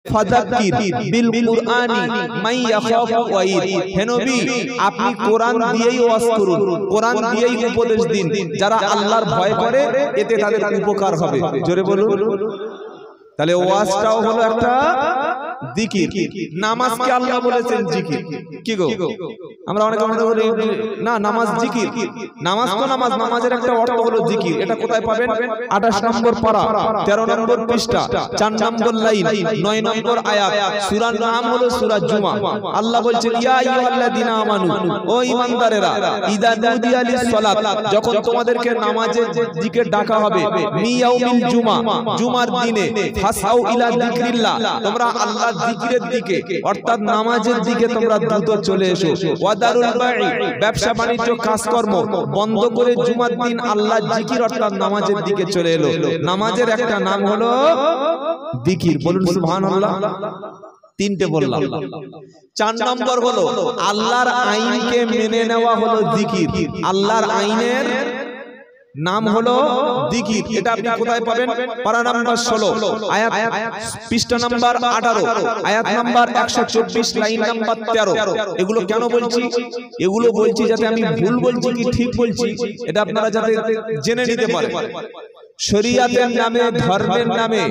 ফাযাক্কির বিল কুরআনি মান ইয়াখাফু ওয়াঈদ। হে নবী, আপনি কোরআন দিয়েই ওয়াজ করুন, কোরআন দিয়েই উপদেশ দিন, যারা আল্লাহর ভয় করে এতে তাদের উপকার হবে। জোরে বলুন। তাহলে ওয়াজটাও হলো একটা জিকির। নামাজকে আল্লাহ বলেছেন জিকির। কি গো, আমরা অনেকে মনে করি না নামাজ জিকির। নামাজ তো নামাজ, নামাজের একটা অর্থ হলো জিকির। এটা কোথায় পাবেন? 28 নম্বর পারা, 13 নম্বর পৃষ্ঠা, 4 নম্বর লাইন, 9 নম্বর আয়াত। সূরার নাম হলো সূরা জুমা। আল্লাহ বলছেন ইয়া আইয়ুহাল্লাযিনা আমানু, ও ঈমানদারেরা, ইযা নুদিয়া লিস-সালাত, যখন তোমাদেরকে নামাজের দিকে ডাকা হবে, মিয়াউমিল জুমা, জুমার দিনে, ফাসাউ ইলা যিকরিল্লাহ, তোমরা আল্লাহর জিকিরের দিকে অর্থাৎ নামাজের দিকে তোমরা দ্রুত চলে এসো। ওয়াদারুল বাই, ব্যবসা বাণিজ্য কাজকর্ম বন্ধ করে জুমার দিন আল্লাহর জিকির অর্থাৎ নামাজের দিকে চলে এলো। নামাজের একটা নাম হলো জিকির। বলুন সুবহানাল্লাহ। 3টে বললাম। 4 নম্বর হলো আল্লাহর আইনকে মেনে নেওয়া হলো জিকির। আল্লাহর আইনের নাম হলো জিকির। এটা আপনি কোথায় পাবেন? পারা নাম্বার 16, আয়াত পৃষ্ঠা নাম্বার 18, আয়াত নাম্বার 124, লাইন নাম্বার 13। এগুলো কেন বলছি? এগুলো বলছি যাতে আমি ভুল বলছি কি ঠিক বলছি এটা আপনারা যাতে জেনে নিতে পারেন। শরীয়তের নামে, ধর্মের নামে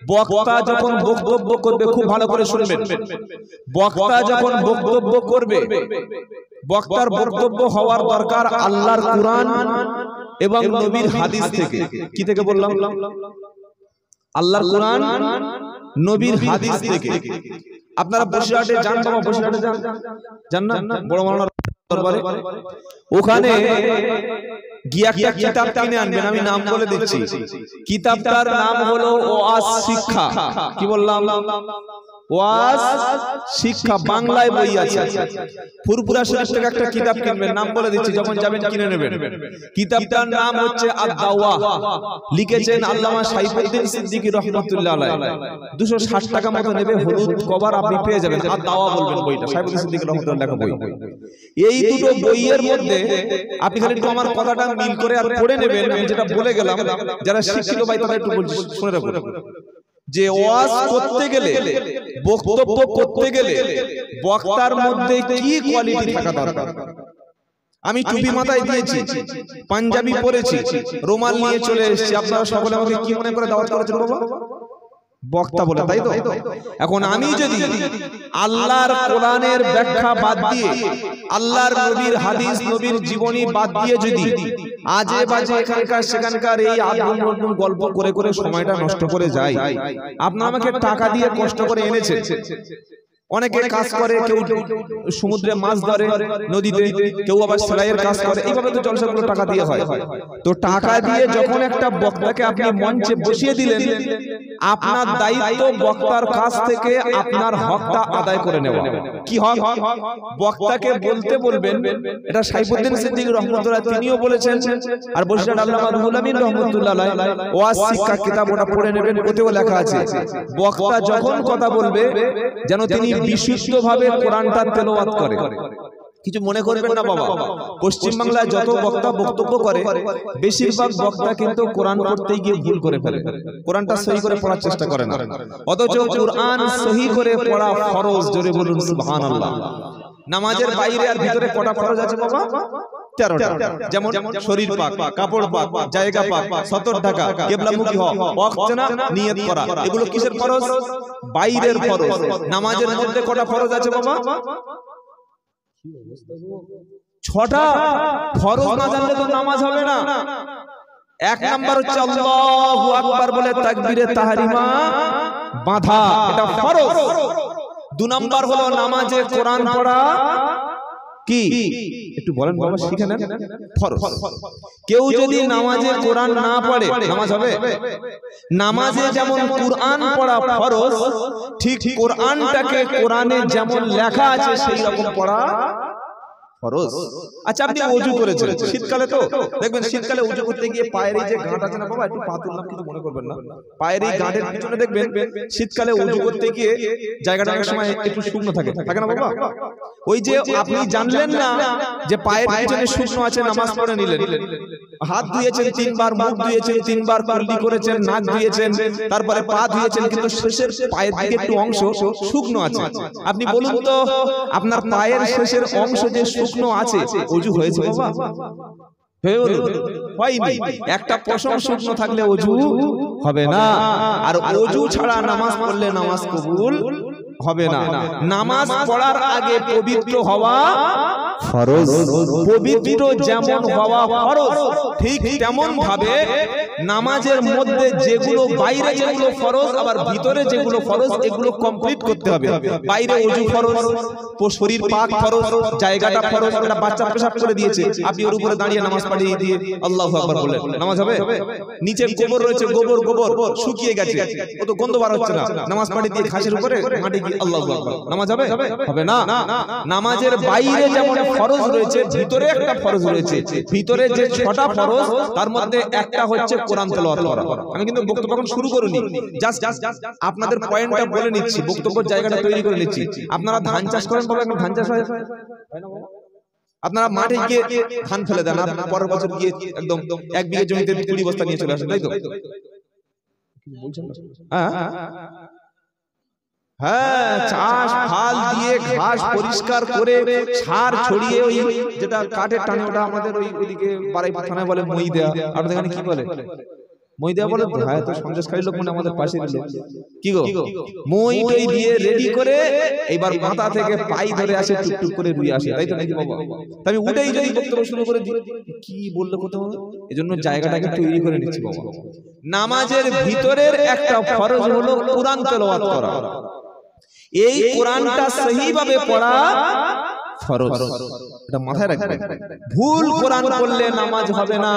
বক্তা যখন বক্তব্য করবে, খুব ভালো করে শুনবেন, বক্তা যখন বক্তব্য করবে, বক্তার বক্তব্য হওয়ার দরকার আল্লাহর কুরআন এবং নবীর হাদিস থেকে। কি থেকে বললাম? আল্লাহর কুরআন, নবীর হাদিস থেকে। আপনারা বসিরহাটে যান, বাবা বসিরহাটে যান না বড় মাওলানার দরবারে, ওখানে গিয়ে একটা কিতাব কিনে আনবেন। আমি নাম বলে দিচ্ছি, কিতাবটার নাম হলো ওয়াজ শিক্ষা। কি বললাম? ওয়াজ শিক্ষা। বাংলায় বই আছে। ফুরফুরা শরীফ থেকে একটা কিতাব কিনবেন, নাম বলে দিচ্ছি, যখন যাবেন কিনে নেবেন। কিতাবটার নাম হচ্ছে আদ-দাওয়া, লিখেছেন আল্লামা সাইফুদ্দিন সিদ্দিকী রাহমাতুল্লাহ আলাইহি। 260 টাকা মতো নেবে, হলুদ কভার, আপনি পেয়ে যাবেন। আদ-দাওয়া বলবেন বইটা, সাইফুদ্দিন সিদ্দিকী রাহমাতুল্লাহ লেখা বই। এই দুটো বইয়ের মধ্যে আপনি খালি একটু আমার কথাটা মিল করে আর পড়ে নেবেন। আমি যেটা বলে গেলাম, যারা শিক্ষিত ভাই তারা একটু শুনে রাখুন যে ওয়াজ করতে গেলে, বক্তব্য করতে গেলে বক্তার মধ্যে কি কোয়ালিটি থাকা দরকার। আমি টুপি মাথায় দিয়েছি, পাঞ্জাবি পরেছি, রুমাল নিয়ে চলে এসেছি, আপনারা সকলে আমাকে কি মনে করে দাওয়াত করেছেন বাবা? বক্তা বলে, তাই তো? এখন আমি যদি আল্লাহর কোরআনের ব্যাখ্যা বাদ দিয়ে, আল্লাহর নবীর হাদিস, নবীর জীবনী বাদ দিয়ে যদি আজে বাজে এখানকার সেখানকার এই আদম গল্প করে করে সময়টা নষ্ট করে যাই, আপনি আমাকে টাকা দিয়ে কষ্ট করে এনেছেন। অনেকে কাজ করে, কেউ সমুদ্রে মাছ ধরে, নদীতে, কেউ আবার সেলাইয়ের কাজ করে, এইভাবে তো জলসাগুলো টাকা দিয়ে হয়। তো টাকা দিয়ে যখন একটা বক্তাকে আপনি মঞ্চে বসিয়ে দিলেন, আপনার দায়িত্ব বক্তার কাছ থেকে আপনার হকটা আদায় করে নেওয়া। কি হক? বক্তাকে বলতে বলবেন। এটা সাইফুদ্দিন সিদ্দিকী রাহমাতুল্লাহ তিনিও বলেছেন। আর বসিরহাট আল্লামা রুহুল আমিন রাহমাতুল্লাহ আলাইহি ওয়াজ শিক্ষা কিতাব, ওটা পড়ে নেবেন, ওতেও লেখা আছে বক্তা যখন কথা বলবে যেন তিনি বিশুদ্ধভাবে কোরআনটা তেলাওয়াত করে। কিছু মনে করবেন না বাবা, পশ্চিম বাংলায় যত বক্তা বক্তব্য করে বেশিরভাগ বক্তা কিন্তু কোরআন পড়তে গিয়ে ভুল করে ফেলে, কোরআনটা সহি করে পড়ার চেষ্টা করে না। অথচ কোরআন সহি করে পড়া ফরজ। জোরে বলুন সুবহানাল্লাহ। নামাজের বাইরে আর ভিতরে কটা ফরজ আছে বাবা? 13টা। যেমন শরীর পাক, কাপড় পাক, জায়গা পাক, সতর ঢাকা, কিবলামুখী হওয়া, ওয়াক্ত না, নিয়ত করা, এগুলো কিসের ফরজ? বাইরের ফরজ। নামাজের মধ্যে কটা ফরজ আছে বাবা? 6টা। ফরজ না জানলে তো নামাজ হবে না। 1 নাম্বার হচ্ছে আল্লাহু আকবার বলে তাকবীরে তাহরিমা বাঁধা, এটা ফরজ। 2 নাম্বার হলো নামাজে কোরআন পড়া। কি একটু বলেন বাবা, শিখে নেন, ফরজ। কেউ যদি নামাজে কোরআন না পড়ে নামাজ হবে? নামাজে যেমন কোরআন পড়া ফরজ, ঠিক কোরআনটাকে কোরআনে যেমন লেখা আছে সেই রকম পড়া ফরজ। আচ্ছা, আপনি ওযু করেছেন, শীতকালে তো দেখবেন শীতকালে ওযু করতে গিয়ে পায়ের এই যে গাঁট আছে না বাবা, একটু পা তুললাম, কিছু মনে করবেন না, পায়ের এই গাঁটের পিছনে দেখবেন শীতকালে ওযু করতে গিয়ে জায়গাটা অনেক সময় একটু শুকনো থাকে, থাকে না বাবা? ওই যে আপনি জানলেন না যে পায়ের পিছনে শুকনো আছে, নামাজ পড়ে নিলেন, হাত ধুয়েছেন 3 বার, মুখ ধুয়েছেন 3 বার, কুল্লি করেছেন, নাক ধুয়েছেন, তারপরে পা ধুয়েছেন, কিন্তু শেষের পায়ের দিকে একটু অংশ শুকনো আছে। আপনি বলুন তো আপনার পায়ের শেষের অংশ যে শুকনো আছে ওযু হয়েছে বাবা? হয়নি। একটা পশম শুকনো থাকলে ওযু হবে না। আর ওযু ছাড়া নামাজ পড়লে নামাজ কবুল হবে না। নামাজ পড়ার আগে পবিত্র হওয়া ফরজ। পবিত্র যেমন হওয়া ফরজ, ঠিক তেমন ভাবে নামাজের মধ্যে যেগুলো বাইরে যেগুলো ফরজ আবার ভিতরে যেগুলো ফরজ এগুলো কমপ্লিট করতে হবে। বাইরে ওযু ফরজ, শরীর পাক ফরজ, জায়গাটা ফরজ। একটা বাচ্চা পেশাব করে দিয়েছে, আপনি ওর উপরে দাঁড়িয়ে নামাজ পড়িয়ে দিয়ে আল্লাহু আকবার বললেন, নামাজ হবে? নিচে গোবর রয়েছে, গোবর শুকিয়ে গেছে, ও তো গন্ধ বার হচ্ছে না, নামাজ পড়িয়ে দিয়ে ঘাসের উপরে মাটি গিয়ে আল্লাহু আকবার, নামাজ হবে? হবে না। নামাজের বাইরে যেমন ফরজ রয়েছে ভিতরে একটা ফরজ রয়েছে। ভিতরে যে 6টা ফরজ তার মধ্যে একটা হচ্ছে কোরআন তেলাওয়াত করা। আমি কিন্তু বক্তব্য এখন শুরু করিনি, জাস্ট আপনাদের পয়েন্টটা বলে নিচ্ছি, বক্তব্যের জায়গাটা তৈরি করে নিচ্ছি। আপনারা ধান চাষ করেন বাবা? এখন ধান চাষ হয় না? আপনারা মাঠে গিয়ে ধান ফেলে দেন, আর পরের বছর গিয়ে একদম 1 বিঘা জমিতে 20 বস্তা নিয়ে চলে আসেন, তাই তো? হ্যাঁ, চাষ ফাল দিয়ে ঘাস পরিষ্কার করে সার ছড়িয়ে, ওই যেটা কাঠের টানে ওটা আমাদের ওইদিকে বারাইপুর থানায় বলে মই দেয়া, আপনাদের এখানে কি বলে? মই দেয়া বলে তো? হ্যাঁ, তো সন্দেশখালী লোক মানে আমাদের পাশের লোক। কি গো, মই টই দিয়ে রেডি করে এইবার মাথা থেকে পাই ধরে আসে, টুকটুক করে রুই আসে, তাই তো নাকি বাবা? আমি উঠেই যদি বক্তব্য শুরু করে দিই কি বললে কোথাও, এজন্য জায়গাটাকে তৈরি করে নিচ্ছি বাবা। নামাজের ভিতরের একটা ফরজ হলো কোরআন তেলাওয়াত করা। এই কোরআনটা সহিভাবে পড়া ফরজ, এটা মাথায় রাখবেন। ভুল কোরআন পড়লে নামাজ হবে না।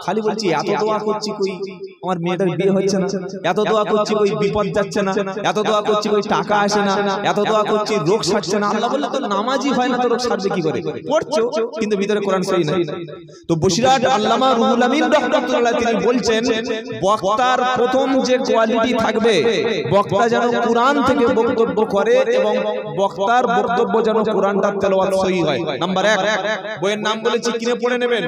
খালি বলছি এত দোয়া করছি কই আমার মেয়েটার বিয়ে হচ্ছে না, এত দোয়া করছি কই বিপদ যাচ্ছে না, এত দোয়া করছি কই টাকা আসে না, এত দোয়া করছি রোগ সারছে না। আল্লাহ বললে তো নামাজই হয় না, তো রোগ সারবে কি করে? পড়ছো কিন্তু ভিতরে কোরআন সহি নাই। তো বসিরহাট আল্লামা রুহুল আমিন রাহমাতুল্লাহ তিনি বলছেন, বক্তার প্রথম যে কোয়ালিটি থাকবে, বক্তা যেন কোরআন থেকে বক্তব্য করে এবং বক্তার বক্তব্য যেন কোরআনটা তেলাওয়াত সহি হয়। নাম্বার 1, বইয়ের নাম বলেছি, কিনে পড়ে নেবেন,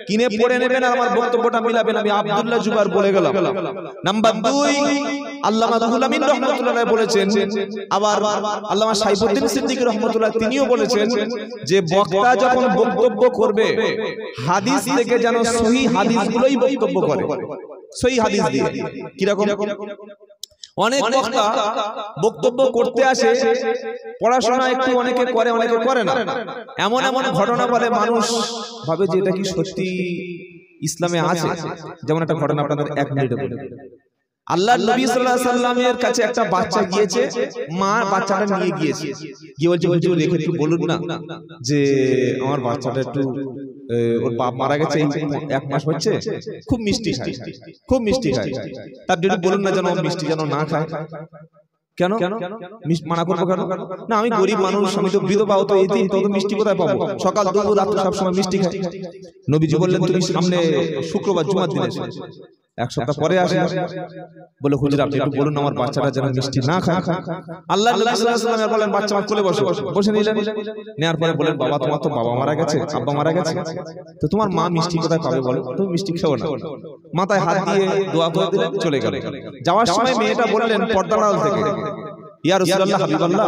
কিনে পড়ে নেবেন আর আমার বক্তব্যটা মিলাবেন। আমি আব্দুল্লাহ জুবার বলে গেলাম। নাম্বার 2, আল্লামা রুহুল আমিন রাহমাতুল্লাহ বলেছেন, আবার আল্লামা সাইফুদ্দিন সিদ্দিকী রাহমাতুল্লাহ তিনিও বলেছেন যে বক্তা যখন বক্তব্য করবে হাদিস থেকে যেন সহি হাদিসগুলোই বক্তব্য করে, সহি হাদিস দিয়ে। কি রকম? অনেক বক্তা বক্তব্য করতে আসে, পড়াশোনা একটু অনেকে করে অনেকে করে না, এমন এমন ঘটনা বলে মানুষ ভাবে যে এটা কি সত্যি ইসলামে আছে। যেমন একটা ঘটনা আপনাদের 1 মিনিটে বলে। আল্লাহর নবী সাল্লাল্লাহু আলাইহি সাল্লামের কাছে একটা বাচ্চা গিয়েছে, মা বাচ্চাটা নিয়ে গিয়েছে, গিয়ে বলছে হুজুর রেখে একটু বলুন না যে আমার বাচ্চাটা একটু, ওর বাপ মারা গেছে, 1 মাস হচ্ছে, খুব মিষ্টি খায়, খুব মিষ্টি খায়, তার জন্য বলুন না যেন মিষ্টি যেন না খায়। কেন মানা করবো কেন? না আমি গরিব মানুষ, আমি তো বিধবা, তো এতিম, তত মিষ্টি কোথায় পাবো? সকাল দুপুর রাত সবসময় মিষ্টি খাই। নবীজি বললেন তুমি সামনে শুক্রবার জুমার দিন এসো। 1 সপ্তাহ পরে আসে, বলে হুজুর আপনি একটু বলুন আমার বাচ্চাটা যেন মিষ্টি না খায়। আল্লাহ নবী সাল্লাল্লাহু আলাইহি ওয়াসাল্লাম বলেন বাচ্চা আমার কোলে বসো, বসে নিলেন। নেওয়ার পরে বলেন বাবা তোমার তো বাবা মারা গেছে, আব্বা মারা গেছে, তো তোমার মা মিষ্টি কোথায় পাবে বলো? তুমি মিষ্টি খাও না। মাথায় হাত দিয়ে দোয়া করে দিলেন, চলে গেল। যাওয়ার সময় মেয়েটা বললেন পর্দার আড়াল থেকে, ইয়া রাসূলুল্লাহ হাবিবাল্লাহ,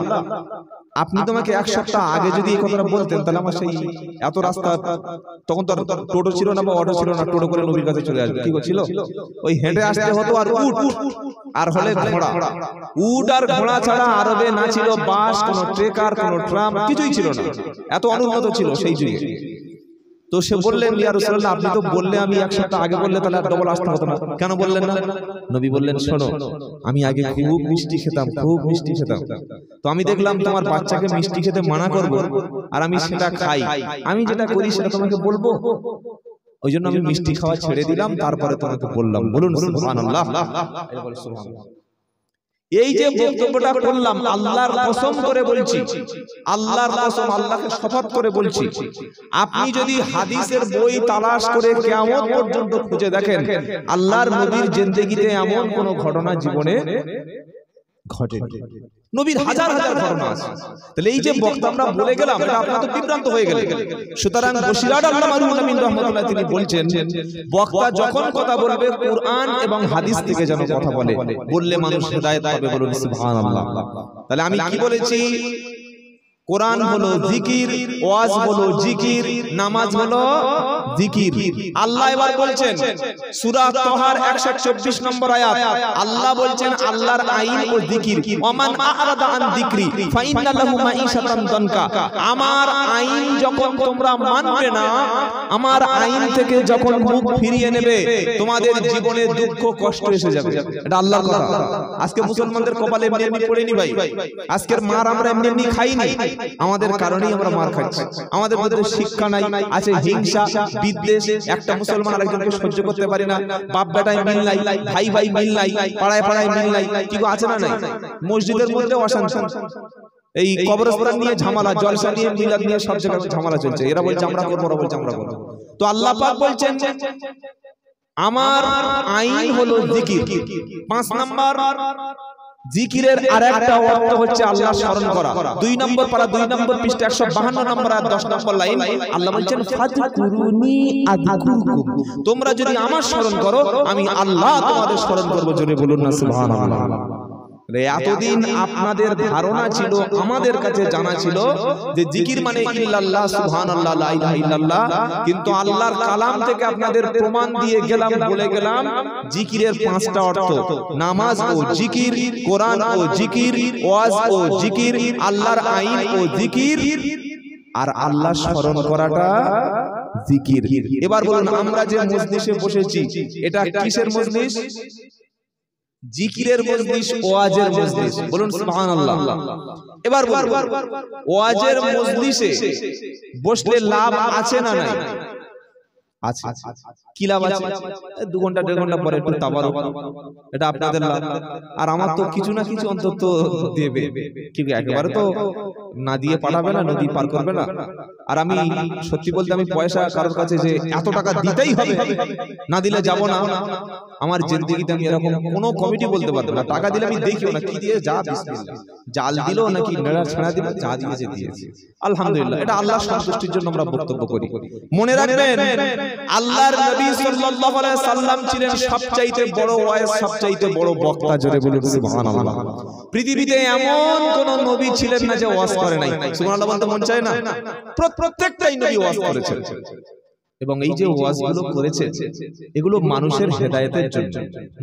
আপনি তোমাকে 1 সপ্তাহ আগে যদি এই কথাটা বলতেন তাহলে আমার সেই এত রাস্তা, তখন তো টোটো ছিল না বা অটো ছিল না, টোটো করে নবীর কাছে চলে আসবে। কি ছিল? ওই হেঁটে আসতে হতো, আর উট আর হলে ঘোড়া। উট আর ঘোড়া ছাড়া আরবে না ছিল বাস, কোনো ট্রেকার, কোনো ট্রাম, কিছুই ছিল না। এত অনুন্নত ছিল সেই যুগে। তো সে বললেন ইয়া রাসূলুল্লাহ আপনি তো বললে আমি 1 সপ্তাহ আগে বললে তাহলে ডবল আসতে হতো না, কেন বললেন না? নবী বললেন শোনো, আমি আগে খুব মিষ্টি খেতাম, খুব মিষ্টি খেতাম, তো আমি দেখলাম তোমার বাচ্চাকে মিষ্টি খেতে মানা করব আর আমি সেটা খাই, আমি যেটা করি সেটা তোমাকে বলবো, ওই জন্য আমি মিষ্টি খাওয়া ছেড়ে দিলাম, তারপরে তোমাকে বললাম। বলুন সুবহানাল্লাহ। এই যে বক্তব্যটা করলাম আল্লাহর কসম করে বলছি, আল্লাহর কসম, আল্লাহকে শপথ করে বলছি, আপনি যদি হাদিসের বই তালাশ করে কিয়ামত পর্যন্ত খুঁজে দেখেন আল্লাহর নবীর জিন্দেগিতে এমন কোন ঘটনা জীবনে ঘটে। নবীর হাজার হাজার ঘটনা আছে। তাহলে এই যে বক্তা আমরা বলে গেলাম, এটা আপনারা তো বিভ্রান্ত হয়ে গেলেন। সুতরাং বসিরহাট আল্লামা রুহুল আমিন রাহমাতুল্লাহ তিনি বলছেন, বক্তা যখন কথা বলবে কুরআন এবং হাদিস থেকে যেন কথা বলে, বললে মানুষ হেদায়েত পাবে। বলুন সুবহানাল্লাহ। তাহলে আমি কি বলেছি? কোরআন হলো জিকির, ওয়াজ হলো জিকির, নামাজ হলো জিকির। আল্লাহ এবার বলছেন সূরা তাহার 124 নম্বর আয়াত, আল্লাহ বলছেন আল্লাহর আইন ও জিকির, ওমান আ'রাদা আন যিকরি ফাইন্না লাহু মাঈশাতান দানকা। আমার আইন যখন তোমরা মানবে না, আমার আইন থেকে যখন মুখ ফিরিয়ে নেবে, তোমাদের জীবনে দুঃখ কষ্ট এসে যাবে। এটা আল্লাহর কথা। আজকে মুসলমানদের কপালে এমনি এমনি পড়েনি ভাই। আজকের মার আমরা এমনি এমনি খাইনি, আমাদের কারণেই আমরা মার খাচ্ছি। আমাদের মধ্যে শিক্ষা নাই, আছে হিংসা, বিদ্বেষ। একটা মুসলমান আরেকজনকে সহ্য করতে পারে না, বাপ বেটায় মিল নাই, ভাই ভাই মিল নাই, পাড়ায় পাড়ায় মিল নাই। কি আছে না নাই? মসজিদের মধ্যে অশান্তি, এই কবরস্থান নিয়ে ঝামেলা, জলসা নিয়ে, মিলাদ নিয়ে, সব জায়গায় ঝামেলা চলছে। এরা বলছে আমরা করব, ওরা বলছে আমরা করব। তো আল্লাহ পাক বলছেন আমার আইন হলো জিকির। 5 নাম্বার জিকিরের আরেকটা অর্থ হচ্ছে আল্লাহ স্মরণ করা। 2 নম্বর পারা 2 নম্বর পৃষ্ঠা 152 নম্বর আর 10 নম্বর লাইন, আল্লাহ বলছেন ফাযকুরুনি আযকুরকুম। তোমরা যদি আমার স্মরণ করো, আমি আল্লাহ তোমাদের স্মরণ করব। জোরে বলুন না সুবহানাল্লাহ। এতদিন আপনাদের ধারণা ছিল, আমাদের কাছে জানা ছিল যে জিকির মানে ইল্লাল্লাহ, সুবহানাল্লাহ, লা ইলাহা ইল্লাল্লাহ। কিন্তু আল্লাহর কালাম থেকে আপনাদের প্রমাণ দিয়ে গেলাম, বলে গেলাম জিকিরের 5টা অর্থ। নামাজ ও জিকির, কোরআন ও জিকির, ওয়াজ ও জিকির, আল্লাহর আইন ও জিকির, আর আল্লাহ স্মরণ করাটা জিকির। এবার বলুন, আমরা যে মজলিসে বসেছি, এটা কিসের মজলিস? জিকিরের মজলিস, ওয়াজের মজলিস। বলুন সুবহানাল্লাহ। এবার বলুন, ওয়াজের মজলিসে বসলে লাভ আছে না নাই? আছে। কি লাভ আছে? 2 ঘন্টা 1.5 ঘন্টা পরে একটু তাবারুক, এটা আপনাদের লাভ। আর আমার তো কিছু না কিছু অন্তত দেবে, কিন্তু একেবারে তো না দিয়ে পাঠাবে না, নদী পার করবে না। আর আমি সত্যি বলতে, আমি পয়সা কারোর কাছে যে এত টাকা দিতেই হবে, না দিলে যাব না, আমার জিন্দেগিতে আমি এরকম কোনো কমিটি বলতে পারবো না। টাকা দিলে আমি দেখিও না কি দিয়ে, যা বিসমিল্লাহ, জাল দিলো নাকি নেড়া ছেড়া দিলো, যা দিয়েছে দিয়েছে, আলহামদুলিল্লাহ। এটা আল্লাহর সন্তুষ্টির জন্য আমরা বক্তব্য করি। মনে রাখবেন, আল্লাহর নবী সাল্লাল্লাহু আলাইহি সাল্লাম ছিলেন সবচাইতে বড় ওয়াইজ, সবচাইতে বড় বক্তা। জোরে বলুন সুবহানাল্লাহ। পৃথিবীতে এমন কোন নবী ছিলেন না যে ওয়াজ করে নাই। সুবহানাল্লাহ বলতে মন চায় না? প্রত্যেকটাই নবী ওয়াজ করেছেন। এবং এই যে ওয়াজগুলো করেছে, এগুলো মানুষের হেদায়েতের জন্য,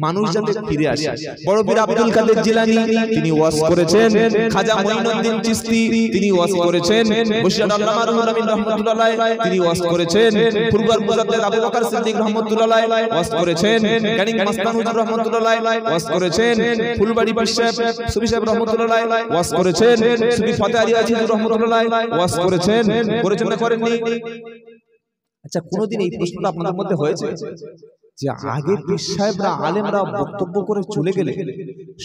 মানুষ যাতে ফিরে আসে। বড় পীর আব্দুল কাদের জিলানী তিনি ওয়াজ করেছেন, খাজা মঈনুদ্দিন চিশতি তিনি ওয়াজ করেছেন, বসিরহাট আল্লামা রুহুল আমিন রাহমাতুল্লাহ তিনি ওয়াজ করেছেন, ফুরফুরা মুজাদ্দিদ আবু বকর সিদ্দিক রাহমাতুল্লাহ ওয়াজ করেছেন, গানিং মাস্তান হুজুর রাহমাতুল্লাহ ওয়াজ করেছেন, ফুলবাড়ি পীর সাহেব সুফি সাহেব রাহমাতুল্লাহ ওয়াজ করেছেন, সুফি ফাতে আলী আজিজ রাহমাতুল্লাহ ওয়াজ করেছেন না করেননি? আচ্ছা, কোনদিন এই প্রশ্নটা আপনাদের মধ্যে হয়েছে যে আগে পীর সাহেবরা, আলেমরা বক্তব্য করে চলে গেলে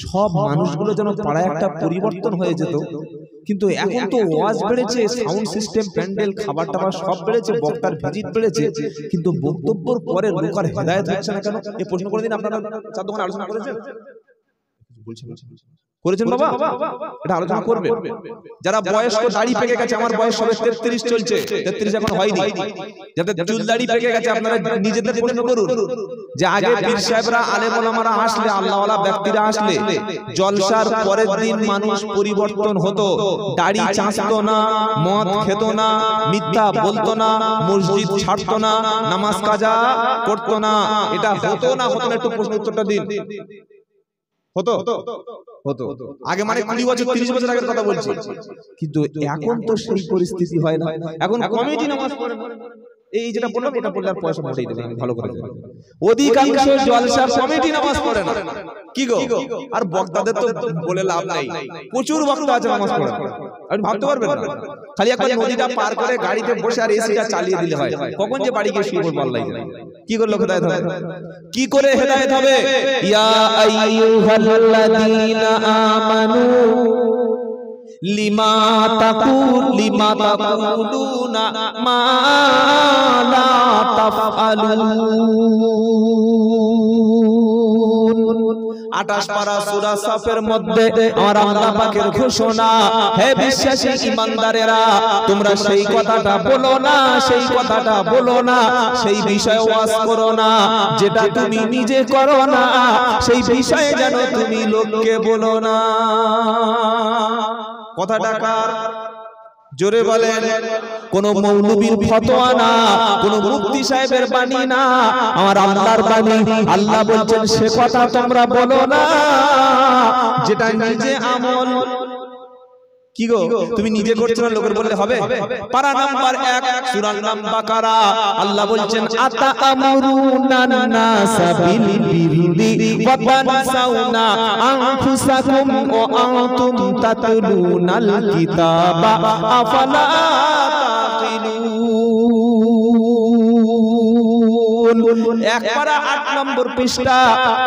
সব মানুষগুলো যেন পাড়ায় একটা পরিবর্তন হয়ে যেত? কিন্তু এখন তো ওয়াজ বেড়েছে, সাউন্ড সিস্টেম, প্যান্ডেল, খাবার টাবার সব বেড়েছে, বক্তার ভিজিট বেড়েছে, কিন্তু বক্তব্যের পরে লোকের হেদায়েত হচ্ছে না কেন? এই প্রশ্ন কোনদিন আপনারা চার দোকানে আলোচনা করেছেন? করেছেন বাবা? এটা আলোচনা করবে। যারা বয়স্ক, দাড়ি পেকে গেছে, আমার বয়স সবে 33 চলছে, 33 এখন হয়নি, যাদের চুল দাড়ি পেকে গেছে, আপনারা নিজেদের প্রশ্ন করুন যে আগে পীর সাহেবরা, আলেম ওলামারা আসলে, আল্লাহওয়ালা ব্যক্তিরা আসলে, জলসার পরের দিন মানুষ পরিবর্তন হতো, দাড়ি চাঁচতো না, মদ খেত না, মিথ্যা বলতো না, মসজিদ ছাড়তো না, নামাজ কাজা করতো না। এটা হতো না? হতো না? একটু প্রশ্ন উত্তরটা দিন। হতো? হতো। আগে মানে 20 বছর 30 বছর আগের কথা বলছি। কিন্তু এখন তো সেই পরিস্থিতি হয় না। এখন কমিটি নামাজ পড়ে, এই যেটা বললাম, এটা পড়লে আর পয়সা মোটেই দেবে না, ভালো করে দেবে। অধিকাংশ জলসার কমিটি নামাজ পড়ে না। কি গো? আর বক্তাদের তো বলে লাভ নাই, প্রচুর বক্তা আছে নামাজ পড়ে। আপনি ভাবতে পারবেন না, খালি একবার নদীটা পার করে গাড়িতে বসে আর এসিটা চালিয়ে দিলে হয়, কখন যে বাড়ি গিয়ে শুয়ে পড়বে আল্লাহ জানে। কি করলে হেদায়েত হবে? কি করে হেদায়েত হবে? ইয়া আইয়ুহাল্লাযীনা আমানু লিমা তাকুলুনা মা লা তাফআলুন। 28 পারা সূরা সাফের মধ্যে আমার আল্লাহ পাকের ঘোষণা, হে বিশ্বাসী ঈমানদারেরা তোমরা সেই কথাটা বলো না, সেই কথাটা বলো না, সেই বিষয়ে ওয়াজ করো না যেটা তুমি নিজে করো না, সেই বিষয়ে যেন তুমি লোককে বলো না। কথাটা কার? জোরে বলেন। কোন মৌলবীর ফতোয়া না, কোন মুফতি সাহেবের বাণী না, আমার আল্লাহর বাণী। আল্লাহ বলছেন সে কথা তোমরা বলো না যেটা নিজে আমল। কি গো তুমি নিজে করছো না, লোকের বললে হবে? পারা নাম্বার 1 সূরার নাম বাকারা। আল্লাহ বলছেন আতা আমরুনান নাসা বিল বিররি ওয়া তানসাউনা আনফুসাকুম ওয়া আনতুম তাতলুনাল কিতাবা আফালা তাকিলুন। 1 পারা 8 নম্বর পৃষ্ঠা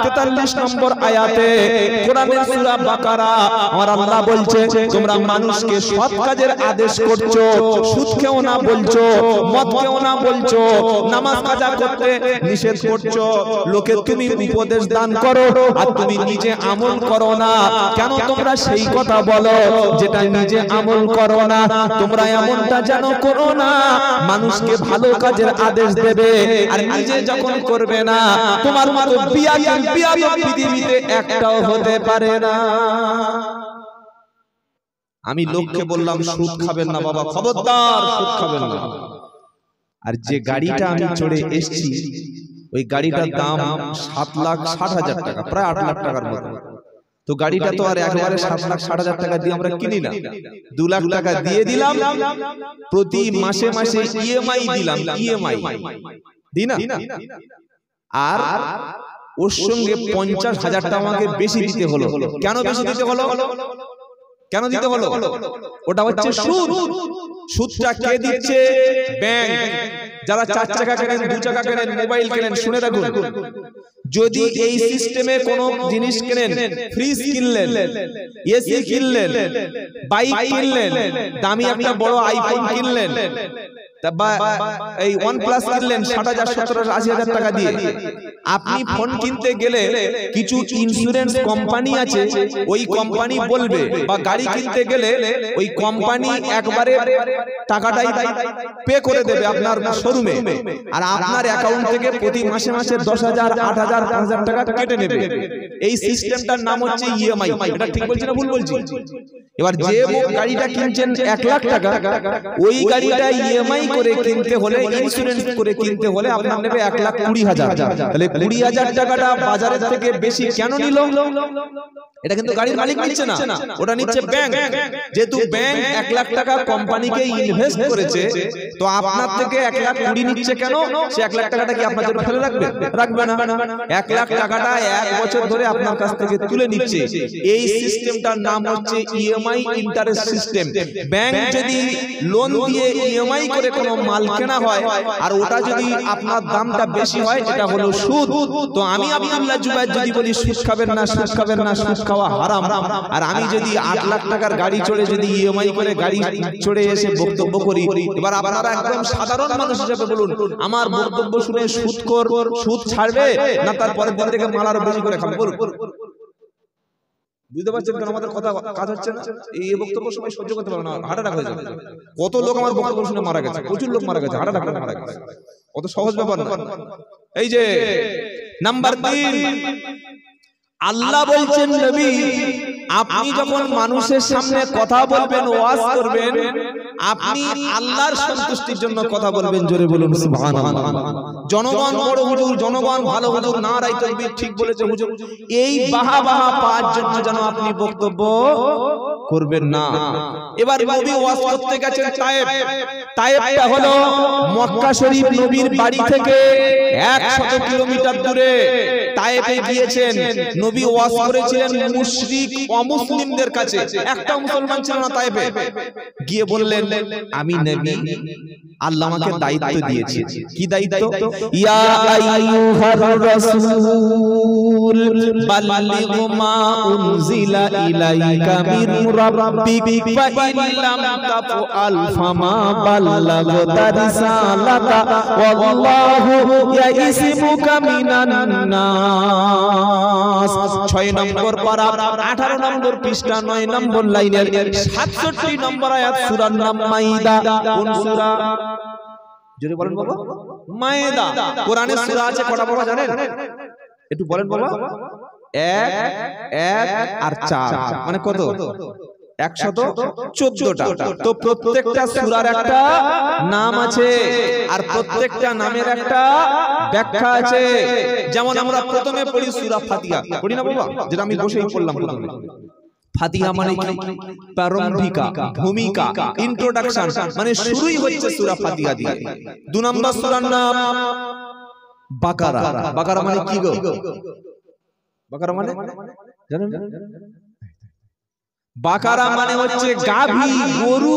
43 নম্বর আয়াতে কোরআনের সূরা বাকারা আমার আল্লাহ বলছে তোমরা মানুষকে সৎ কাজের আদেশ করছো, সুদ খেও না বলছো, মদ খেও না বলছো, নামাজ কাজা করতে নিষেধ করছো, লোকে তুমি উপদেশ দান করো আর তুমি নিজে আমল করো না। কেন তোমরা সেই কথা বলো যেটা নিজে আমল করো না? তোমরা এমনটা যেন করো না মানুষকে ভালো কাজের আদেশ দেবে আর নিজে যখন করবে না। তোমার মতো বিয়াদব পৃথিবীতে একটাও হতে পারে না। আমি লোককে বললাম সুদ খাবেন না বাবা, খবরদার সুদ খাবেন না। আর যে গাড়িটা আমি চড়ে এসেছি ওই গাড়িটার দাম 7,60,000 টাকা, প্রায় 8 লাখ টাকার মতো। তো গাড়িটা তো আর একবারে 7,60,000 টাকা দিয়ে আমরা কিনি না, 2 লাখ টাকা দিয়ে দিলাম, প্রতি মাসে মাসে ইএমআই দিলাম, ইএমআই দিই না। আর ওর সঙ্গে 50,000 টাকা আমাকে বেশি দিতে হলো। কেন বেশি দিতে হলো? কেন দিতে হলো? ওটা হচ্ছে সুদ। সুদটা কে দিচ্ছে? ব্যাংক। যারা 4 চাকা কেনেন, 2 চাকা কেনেন, মোবাইল কেনেন, শুনে রাখুন, যদি এই সিস্টেমে কোনো জিনিস কেনেন, ফ্রিজ কিনলেন, এসি কিনলেন, বাইক কিনলেন, দামি একটা বড় আইফোন কিনলেন, এই OnePlus কিনলেন 60,000, 70,000, 80,000 টাকা দিয়ে, আপনি ফোন কিনতে গেলে কিছু ইন্স্যুরেন্স কোম্পানি আছে, ওই কোম্পানি বলবে, বা গাড়ি কিনতে গেলে ওই কোম্পানি একবারে টাকাটাই পে করে দেবে আপনার শোরুমে, আর আপনার অ্যাকাউন্ট থেকে প্রতি মাসে মাসে 10,000, 8,000, 5,000 টাকা কেটে নেবে। এই সিস্টেমটার নাম হচ্ছে ইএমআই। এটা ঠিক বলছি না ভুল বলছি? এবার যে গাড়িটা কিনছেন 1 লাখ টাকা, ওই গাড়িটা ইএমআই করে কিনতে হলে, ইন্স্যুরেন্স করে কিনতে হলে আপনার নেবে 1,20,000। তাহলে 20,000 টাকাটা বাজারের থেকে বেশি কেন নিল? এটা কিন্তু গাড়ির মালিক নিচ্ছে না, ওটা নিচ্ছে ব্যাংক। যেহেতু ব্যাংক 1 লাখ টাকা কোম্পানিকে ইনভেস্ট করেছে, তো আপনার থেকে 1,20,000 নিচ্ছে কেন? সে 1 লাখ টাকাটা কি আপনার জন্য ফেলে রাখবে? রাখবে না। 1 লাখ টাকাটা 1 বছর ধরে আপনার কাছ থেকে তুলে নিচ্ছে। এই সিস্টেমটার নাম হচ্ছে ইএমআই ইন্টারেস্ট সিস্টেম। ব্যাংক যদি লোন দিয়ে ইএমআই করে কোনো মাল কেনা হয় আর ওটা যদি আপনার দামটা বেশি হয়, এটা হলো সুদ। তো আমি আব্দুল্লাহ জুবায়ের যদি বলি সুদ খাবেন না, সুদ খাবেন না, সুদ খাওয়া হারাম, আর আমি যদি 8 লাখ টাকার গাড়ি চড়ে যদি ইএমআই করে গাড়ি চড়ে এসে বক্তব্য করি, এবার আপনারা একদম সাধারণ মানুষ হিসেবে বলুন, আমার বক্তব্য শুনে সুদখোর সুদ ছাড়বে না তার পরের দিন থেকে মাল আরো বেশি করে খাবে? বলুন, বুঝতে পারছেন কেন আমাদের কথা কাজ হচ্ছে না? এই বক্তব্য সবাই সহ্য করতে পারে না, হার্ট অ্যাটাক হয়ে যাবে। কত লোক আমার বক্তব্য শুনে মারা গেছে, প্রচুর লোক মারা গেছে, হার্ট অ্যাটাক করে মারা গেছে। অত সহজ ব্যাপার না। এই যে নাম্বার 3, আল্লাহ বলছেন নবী আপনি যখন মানুষের সামনে কথা বলবেন, ওয়াজ করবেন, আপনি আল্লাহর সন্তুষ্টির জন্য কথা বলবেন। জোরে বলুন সুবহানাল্লাহ। জনগণ বড় হুজুর, জনগণ ভালো হুজুর, নারায়ে তাকবীর, ঠিক বলেছে হুজুর, এই বাহা বাহা পাওয়ার জন্য যেন আপনি বক্তব্য করবেন না। এবার নবী ওয়াজ করতে গেছেন তায়েফ। তায়েফটা হলো মক্কা শরীফ নবীর বাড়ি থেকে 100 কিলোমিটার দূরে। তায়েফে গিয়েছেন, নবী ওয়াজ করেছিলেন মুশরিক অমুসলিমদের কাছে, একটা মুসলমান ছিল না তায়েফে। গিয়ে বললেন আমি নবী, আল্লাহ আমাকে দায়িত্ব দিয়েছে। কি দায়িত্ব? ইয়া আইয়ুহার রাসূল বাল্লিগ মা উনজিলা ইলাইকা মির রাব্বিক ফা ইন লাম তাফআল ফামা বাল্লাগতা রিসালাতা ওয়াল্লাহু ইয়াইসিমুকা মিনান নাস। নাস। 6 নম্বর পারা 18 নম্বর পৃষ্ঠা 9 নম্বর লাইনের 67 নম্বর আয়াত, সূরার নাম মাইদা। কোন সূরা? জোরে বলেন বাবা। মাইদা। কোরআনের সূরা আছে কটা বাবা জানেন? একটু বলেন বাবা। 1 1 আর 4 মানে কত? 114টা। তো প্রত্যেকটা সূরার একটা নাম আছে আর প্রত্যেকটা নামের একটা ব্যাখ্যা আছে। যেমন আমরা প্রথমে পড়ি সূরা ফাতিহা, পড়ি না বাবা? যেটা আমি বসেই পড়লাম প্রথমে। ফাতিহা মানে কি? প্রারম্ভিকা, ভূমিকা, ইন্ট্রোডাকশন, মানে শুরুই হচ্ছে সূরা ফাতিহা দিয়ে। 2 নম্বর সূরার নাম বাকারা। বাকারা মানে কি গো? বাকারা মানে জানেন? বাকারা মানে হচ্ছে গাভী, গরু।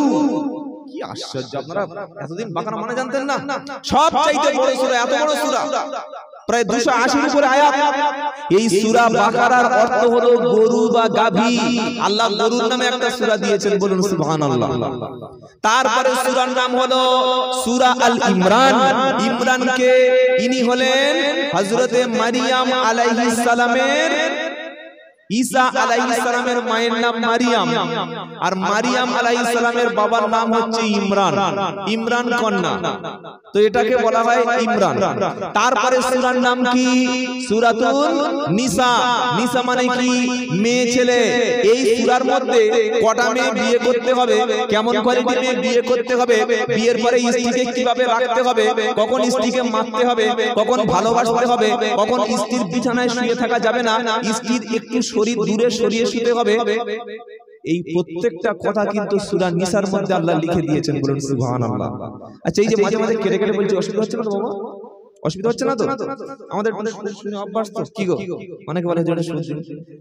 কি আশ্চর্য, আপনারা এতদিন বাকারা মানে জানতেন না? সবচাইতে বড় সূরা, এত বড় সূরা, প্রায় 280 উপরে আয়াত। এই সূরা বাকারার অর্থ হলো গরু বা গাভী। আল্লাহ গরুর নামে একটা সূরা দিয়েছেন, বলুন সুবহানাল্লাহ। তারপরে সূরার নাম হলো সূরা আল ইমরান। ইমরানকে ইনি হলেন হযরতে মারিয়াম আলাইহিস সালামের, ঈসা আলাইহিস সালামের মায়ের নাম মারিয়াম, আর মারিয়াম আলাইহিস সালামের বাবার নাম হচ্ছে ইমরান, ইমরান কন্যা। তো এটাকে বলা হয় ইমরান। তারপরে সূরার নাম কি? সূরাতুন নিসা। নিসা মানে কি? মেয়ে ছেলে। এই সূরার মধ্যে কটা মেয়ে বিয়ে করতে হবে, কেমন কোয়ালিটি মেয়ে বিয়ে করতে হবে, বিয়ের পরে স্ত্রীকে কিভাবে রাখতে হবে, কখন স্ত্রীকে মারতে হবে, কখন ভালোবাসতে হবে, কখন স্ত্রীর বিছানায় শুয়ে থাকা যাবে না, স্ত্রীর একটু শরীর দূরে সরিয়ে শুতে হবে, এই প্রত্যেকটা কথা কিন্তু সূরা নিসার মধ্যে আল্লাহ লিখে দিয়েছেন, বলুন সুবহানাল্লাহ। আচ্ছা, এই যে মাঝে মাঝে কেটে কেটে বলছি, অসুবিধা হচ্ছে না তো বাবা? অসুবিধা হচ্ছে না তো? আমাদের শুনে অভ্যাস তো। কি গো, অনেকে বলে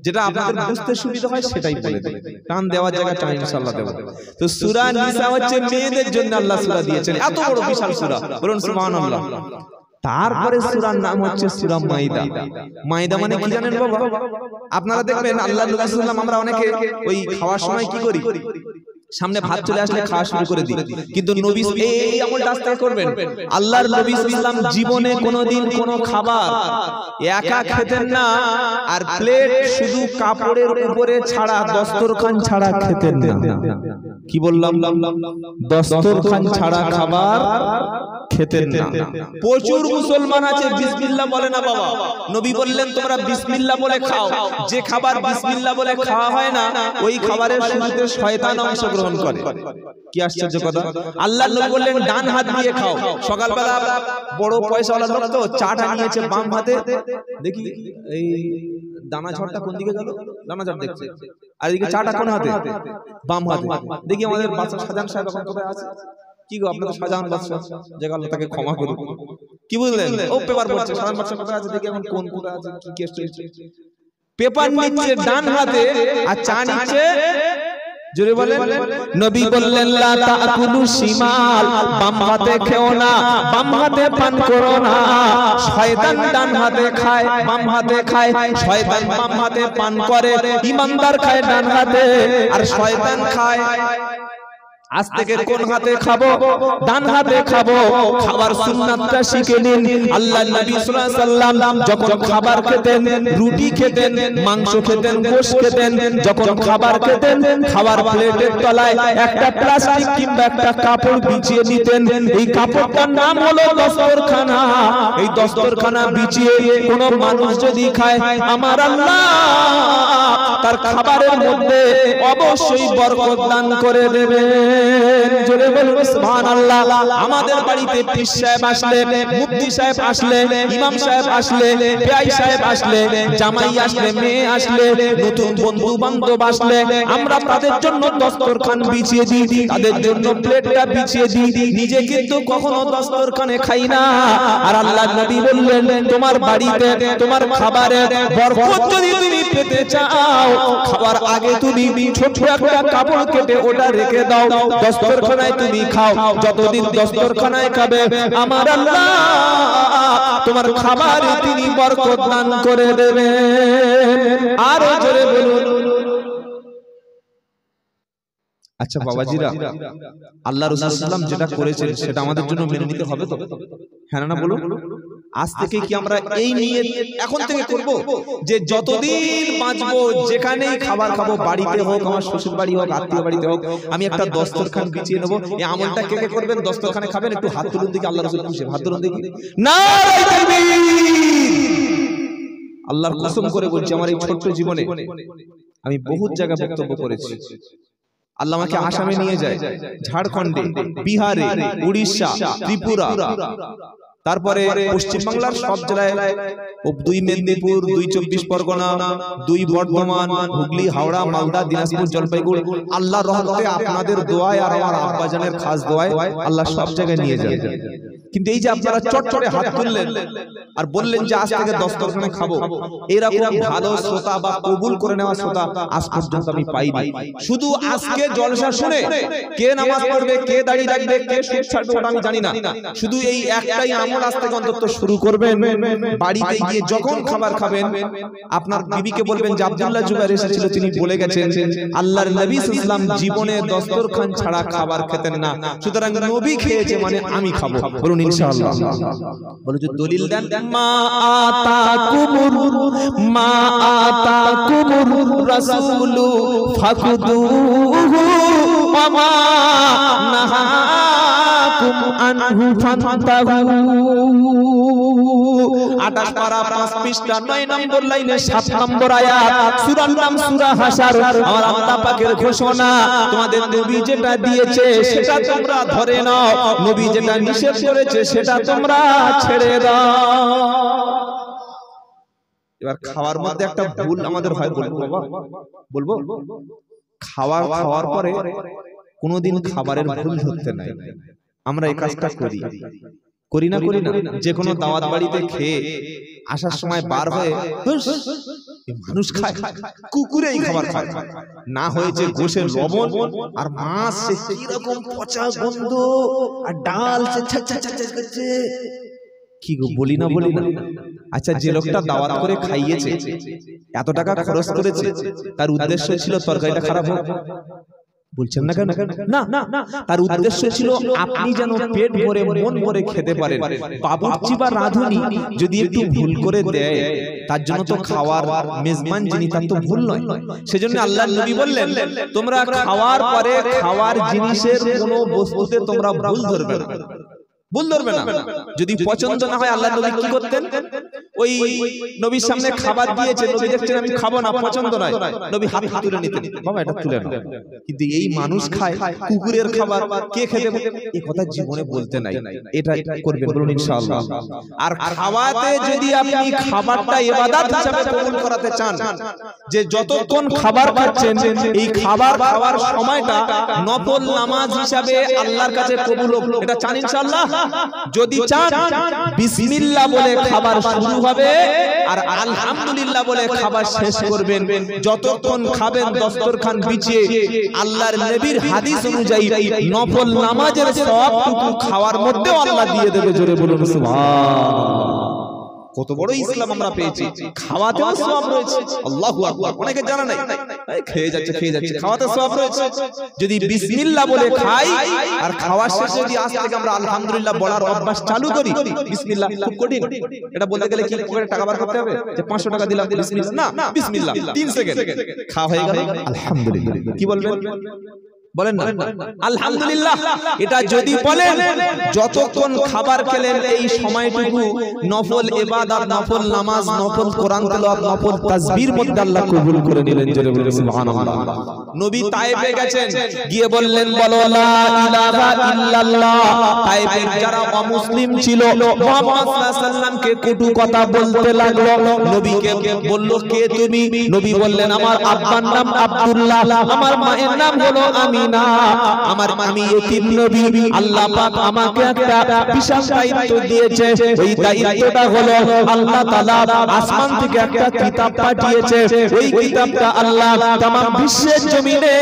যেটা আপনাদের বুঝতে সুবিধা হয় সেটাই বলে দেন, টান দেওয়ার জায়গায় টান ইনশাআল্লাহ দেব। তো সূরা নিসা হচ্ছে মেয়েদের জন্য আল্লাহ সূরা দিয়েছেন, এত বড় বিশাল সূরা, বলুন সুবহানাল্লাহ। তারপরে সূরার নাম হচ্ছে সূরা মাইদা। মাইদা মানে কি জানেন বাবা? আপনারা দেখবেন আল্লাহ নবী সাল্লাল্লাহু আলাইহি ওয়াসাল্লাম, আমরা অনেকে ওই খাওয়ার সময় কি করি, সামনে ভাত চলে আসলে খাওয়া শুরু করে দিই, কিন্তু নবী এই আমলটা আস্তে করবেন। আল্লাহর নবী সাল্লাল্লাহু আলাইহি ওয়াসাল্লাম জীবনে কোনোদিন কোনো খাবার একা খেতেন না, আর প্লেট শুধু কাপড়ের উপরে ছাড়া, দস্তরখান ছাড়া খেতেন না। কি বললাম? দস্তরখান ছাড়া খাবার খেতেন না। প্রচুর মুসলমান আছে বিসমিল্লাহ বলে না বাবা। নবী বললেন তোমরা বিসমিল্লাহ বলে খাও। যে খাবার বিসমিল্লাহ বলে খাওয়া হয় না, ওই খাবারের শুরুতে শয়তান অংশগ্রহণ করে। কি আশ্চর্য কথা! আল্লাহর নবী বললেন ডান হাত দিয়ে খাও। সকালবেলা বড় পয়সাওয়ালা লোক তো চাটা নিয়েছে বাম হাতে, দেখি এই দানা ঝড়টা কোন দিকে গেল, দানা ঝড় দেখছে, আর এদিকে চাটা কোন হাতে? বাম হাতে। দেখি আমাদের বাদশা শাহজাহান সাহেব এখন কোথায় আছে? কি গো, আপনাদের শাহজাহান বাদশা, যে আল্লাহ তাকে ক্ষমা করুন। কি বুঝলেন? ও পেপার পড়ছে, শাহজাহান বাদশা কোথায় আছে দেখি এখন, কোন কোথায় আছে, কি কেস চলছে। পেপার নিচ্ছে ডান হাতে আর চা নিচ্ছে, জোরে বলেন। নবী বললেন লা তাকুলু শিমাল, বাম হাতে খেও না, বাম হাতে পান করো না। শয়তান ডান হাতে খায়, বাম হাতে খায়। শয়তান বাম হাতে পান করে, ঈমানদার খায় ডান হাতে, আর শয়তান খায়। আজ থেকে কোন হাতে খাবো? ডান হাতে খাবো। খাবার সুন্নাতটা শিখে নিন। আল্লাহর নবী সাল্লাল্লাহু আলাইহি ওয়াসাল্লাম যখন খাবার খেতেন, রুটি খেতেন, মাংস খেতেন, গোশত খেতেন, যখন খাবার খেতেন, খাবার প্লেটের তলায় একটা প্লাস্টিক কিংবা একটা কাপড় বিছিয়ে নিতেন। এই কাপড়টার নাম হলো দস্তরখানা। এই দস্তরখানা বিছিয়ে কোন মানুষ যদি খায়, আমার আল্লাহ তার খাবারের মধ্যে অবশ্যই বরকত দান করে দেবে। জোরে বলুন সুবহানাল্লাহ। আমাদের বাড়িতে পীর সাহেব আসলে, মুফতি সাহেব আসলে, ইমাম সাহেব আসলে, বেয়াই সাহেব আসলে, জামাই আসলে, মেয়ে আসলে, নতুন বন্ধু বান্ধব আসলে, আমরা তাদের জন্য দস্তরখান বিছিয়ে দিই, তাদের জন্য প্লেটটা বিছিয়ে দিই। নিজে কিন্তু কখনো দস্তরখানে খাই না। আর আল্লাহর নবী বললেন তোমার বাড়িতে তোমার খাবারে বরকত যদি তুমি পেতে চাও, খাবার আগে তুমি ছোট একটা কাপড় কেটে ওটা রেখে দাও, দস্তরখানায় তুমি খাও। যতদিন দস্তরখানায় খাবে, আমার আল্লাহ তোমার খাবারে তিনি বরকত দান করে দেবেন। আরো জোরে বলুন। আচ্ছা বাবাজিরা, আল্লাহ রাসূল সাল্লাল্লাহু আলাইহি ওয়াসাল্লাম যেটা করেছেন সেটা আমাদের জন্য মেনে নিতে হবে তো? হ্যাঁ না বলুন। আজ থেকে কি আমরা এই নিয়ে এখন থেকে করব যে যতদিন বাঁচবো যেখানেই খাবার খাবো, বাড়িতে হোক, আমার শ্বশুর বাড়ি হোক, আত্মীয় বাড়িতে হোক, আমি একটা দস্তরখান বিছিয়ে নেবো। এই আমলটা কে কে করবেন? দস্তরখানে খাবেন, একটু হাত তুলুন দিকে, আল্লাহ রাসূল খুশি, হাত তুলুন দিকে। নারে তাকবীর! আল্লাহর কসম করে বলছি, আমার এই ছোট্ট জীবনে আমি বহুত জায়গায় বক্তব্য করেছি। আল্লাহ আমাকে আসামে নিয়ে যায়, ঝাড়খণ্ডে, বিহারে, উড়িষ্যা, ত্রিপুরা, তারপরে পশ্চিম বাংলার সব জেলায়, 2 মেদিনীপুর, 2 24 পরগনা, 2 বর্ধমান, হুগলি, হাওড়া, মালদা, দিনাজপুর, জলপাইগুড়ি। আল্লাহর রহমতে আপনাদের দোয়ায় আর আমার আব্বাজানের খাস দোয়ায় আল্লাহ সব জায়গায় নিয়ে যায়। কিন্তু এই যে আপনারা চটচটে হাত তুললেন আর বললেন যে আজ থেকে দস্তরখানে খাবো, এরকম ভালো শ্রোতা বা কবুল করে নেওয়া শ্রোতা আজ পর্যন্ত আমি পাইনি। শুধু আজকে জলসা শুনে কে নামাজ পড়বে, কে দাঁড়িয়ে রাখবে, কে সুদ ছাড়বে ওটা আমি জানি না। শুধু এই একটাই আমল আজ থেকে অন্তত শুরু করবেন। বাড়িতে গিয়ে যখন খাবার খাবেন, আপনার বিবিকে বলবেন যে আব্দুল্লাহ জুবাইর এসেছিল, তিনি বলে গেছেন আল্লাহর নবী সাল্লাল্লাহু আলাইহি ওয়াসাল্লাম জীবনে দস্তরখান ছাড়া খাবার খেতেন না, সুতরাং নবী খেয়েছে মানে আমি খাবো। বলুন ইনশাআল্লাহ। বলে যে দলিল দেন, মা আতাকুমুর রাসূলু ফাকুদুহু ওয়া মা নাহাকুম আনহু ফান্তাহু। 28 পারা 5 পৃষ্ঠা 9 নম্বর লাইনে 7 নম্বর আয়াত, সূরার নাম সূরা হাশর। আর আল্লাহ পাকের ঘোষণা, তোমাদের নবী যেটা দিয়েছে সেটা তোমরা ধরে নাও, নবী যেটা নিষেধ করেছে সেটা তোমরা ছেড়ে দাও। এবার খাওয়ার মধ্যে একটা ভুল আমাদের হয়, বলবো বাবা, বলবো, খাওয়ার পরে কোনোদিন খাবারের ভুল ধরতে নাই। আমরা এই কাজটা করি না যে কোনো দাওয়াত বাড়িতে খেয়ে আসার সময় বার হয়ে মানুষ খায়, কুকুরে এই খাবার খায়, না হয়েছে গোশের লবণ আর মাছ সে কিরকম পচা গন্ধ, আর ডাল সে করছে, কি গো বলি না। আচ্ছা, যে লোকটা দাওয়াত করে খাইয়েছে, এত টাকা খরচ করেছে, তার উদ্দেশ্য ছিল তরকারিটা খারাপ হোক? বলছেন না কেন? না, তার উদ্দেশ্য ছিল আপনি যেন পেট ভরে মন ভরে খেতে পারেন। বাবুর্চি বা রাঁধুনি যদি একটু ভুল করে দেয়, তার জন্য তো খাওয়ার মেজবান যিনি, তার তো ভুল নয়। সেজন্য আল্লাহর নবী বললেন, তোমরা খাওয়ার পরে খাওয়ার জিনিসের কোনো বস্তুতে তোমরা ভুল ধরবে না। যদি পছন্দ না হয়, আল্লাহর নবী কি করতেন? ওই নবীর সামনে খাবার দিয়েছে, নবী দেখছেন আমি খাবো না, পছন্দ নয়, নবী হাত তুলে নিতেন, বাবা এটা তুলে নাও। কিন্তু এই মানুষ খায় কুকুরের খাবার, কে খেতে বলে? এই কথা জীবনে বলতে নাই। এটা করবেন, বলুন ইনশাআল্লাহ। আর খাওয়াতে যদি আপনি খাবারটা ইবাদত হিসেবে কবুল করাতে চান, যে যতক্ষণ খাবার খাচ্ছেন এই খাবার খাওয়ার সময়টা নফল নামাজ হিসাবে আল্লাহর কাছে কবুল হোক, এটা চান ইনশাআল্লাহ? যদি চান, বিসমিল্লাহ বলে খাবার শুরু হবে আর আলহামদুলিল্লাহ বলে খাবার শেষ করবেন। যতক্ষণ খাবেন দস্তরখান বিছিয়ে, আল্লাহর নবীর হাদিস অনুযায়ী নফল নামাজের সওয়াবটুকু খাওয়ার মধ্যেও আল্লাহ দিয়ে দেবে। জোরে বলুন সুবহানাল্লাহ। কত বড় ইসলাম আমরা পেয়েছি, খাওয়াতেও সওয়াব রয়েছে। আল্লাহু আকবার। অনেকে জানা নাই, খেয়ে যাচ্ছে, খাওয়াতে সওয়াব রয়েছে। যদি বিসমিল্লাহ বলে খাই আর খাওয়ার শেষে যদি আজ থেকে আমরা আলহামদুলিল্লাহ বলার অভ্যাস চালু করি, বিসমিল্লাহ খুব কঠিন, এটা বলতে গেলে কি পকেটে টাকা বার করতে হবে যে 500 টাকা দিলাম, বিসমিল্লাহ না, বিসমিল্লাহ 3 সেকেন্ড খাওয়া হয়ে গেল, আলহামদুলিল্লাহ। কি বলবেন? বলেন না আলহামদুলিল্লাহ। এটা যদি বলেন, যতক্ষণ খাবার খেলেন এই সময়টুকু নফল ইবাদত, নফল নামাজ, নফল কোরআন তেলাওয়াত, নফল তাসবির মধ্যে আল্লাহ কবুল করে নিলেন। জোরে বলুন সুবহানাল্লাহ। নবী তায়েফে গেছেন, গিয়ে বললেন বলো লা ইলাহা ইল্লাল্লাহ। তায়েফের যারা অমুসলিম ছিল মুহাম্মদ সাল্লাল্লাহু আলাইহি ওয়াসাল্লামকে কটু কথা বলতে লাগলো। নবীকে বলল কে তুমি? নবী বললেন আমার আব্বার নাম আব্দুল্লাহ, আমার মায়ের নাম হলো আমি আমি ইতিম নবী। আল্লাহ পাক আমাকে একটা বিশাল দায়িত্ব দিয়েছে। ওই দায়িত্বটা হলো আল্লাহ তাআলা আসমান থেকে একটা কিতাব পাঠিয়েছে। ওই কিতাবটা আল্লাহ तमाम বিশ্বের জমিনে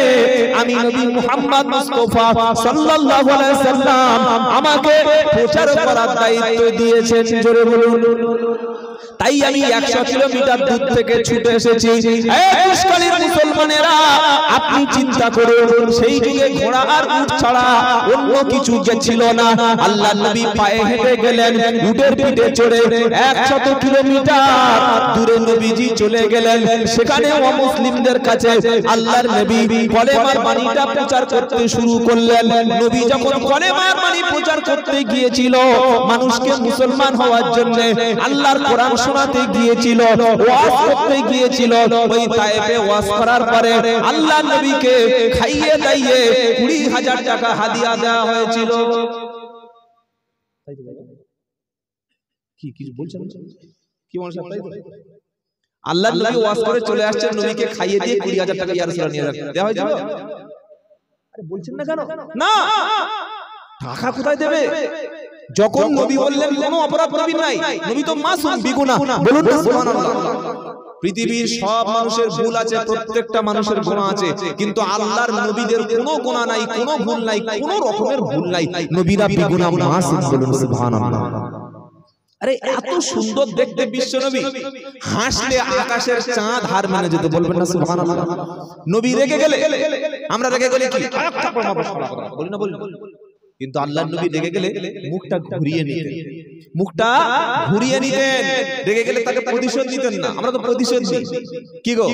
আমি নবী মুহাম্মদ মুস্তাফা সাল্লাল্লাহু আলাইহি সাল্লাম আমাকে প্রচার করার দায়িত্ব দিয়েছেন। জোরে বলুন। তাই আমি 100 কিলোমিটার দূর থেকে ছুটে এসেছি। এই পুষ্করিণীর মুসলমানেরা, আপনি চিন্তা করুন, সেই যুগে ঘোড়া আর উট ছাড়া অন্য কিছু ছিল না। আল্লাহর নবী পায়ে হেঁটে গেলেন, উটের পিঠে চড়ে 100 কিলোমিটার দূরে নবীজি চলে গেলেন। সেখানে অমুসলিমদের কাছে আল্লাহর নবী কলেমার বাণীটা প্রচার করতে শুরু করলেন। নবী যখন কলেমার বাণী প্রচার করতে গিয়েছিল, মানুষকে মুসলমান হওয়ার জন্য আল্লাহর কোরআন শোনাতে গিয়েছিল, ওয়াজ করতে গিয়েছিল। ওই তায়েফে ওয়াজ করার পরে আল্লাহর নবীকে খাইয়ে দাইয়ে 20,000 টাকা হাদিয়া দেওয়া হয়েছিল। কি বলছেন? কি বলছেন? আল্লাহর নবী ওয়াজ করে চলে আসছেন, নবীকে খাইয়ে দিয়ে 20,000 টাকা ইয়া রাসূলুল্লাহ নিয়ে দেওয়া হয়েছিল। আরে বলছেন না কেন? না, টাকা কোথায় দেবে? যখন নবী বললেন কোনো অপরাধ নবী নাই, নবী তো মাসুম বিগুনাহ, বলুন না সুবহানাল্লাহ। পৃথিবীর সব মানুষের ভুল আছে, প্রত্যেকটা মানুষের গুনাহ আছে, কিন্তু আল্লাহর নবীদের কোনো গুনাহ নাই, কোনো ভুল নাই, কোনো রকমের ভুল নাই। নবীরা বিগুনাহ মাসুম, বলুন সুবহানাল্লাহ। আরে এত সুন্দর দেখতে বিশ্ব নবী, হাসলে আকাশের চাঁদ হার মেনে যেত, বলবেন না সুবহানাল্লাহ। নবী রেগে গেলে, আমরা রেগে গেলে কি বলি না, বলি। কিন্তু আল্লাহর নবী রেগে গেলে মুখটা ঘুরিয়ে নিতেন, মুখটা ঘুরিয়ে নিতেন। রেগে গেলে তাকে প্রতিশোধ দিতেন না। আমরা তো প্রতিশোধ দিই। কি গো,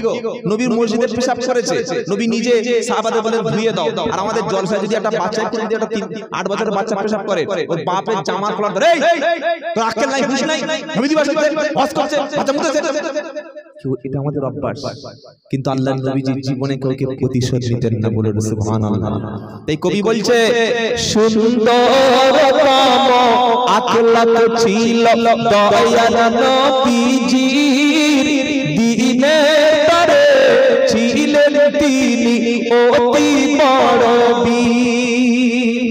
নবীর মসজিদে পেশাব করেছে, নবী নিজে সাহাবাদের বলেন ধুইয়ে দাও। আর আমাদের জলসায় যদি একটা বাচ্চা, যদি একটা 8 বছরের বাচ্চা পেশাব করে, ওর বাপের জামার কলার ধরে, এই তোর আক্কেল নাই, হুঁশ নাই, নবী দিবস ওয়াজ করছে, বাচ্চা মুতেছে। এটা আমাদের অভ্যাস। কিন্তু আল্লাহর নবীজি জীবনে কাউকে প্রতিশোধ নিতেন না, বলুন সুবহানাল্লাহ। তাই কবি বলছে, সুন্দরতম আখলাক ছিল দয়াল নবীজির, দিনের তরে ছিলেন তিনি অতি বড় বীর।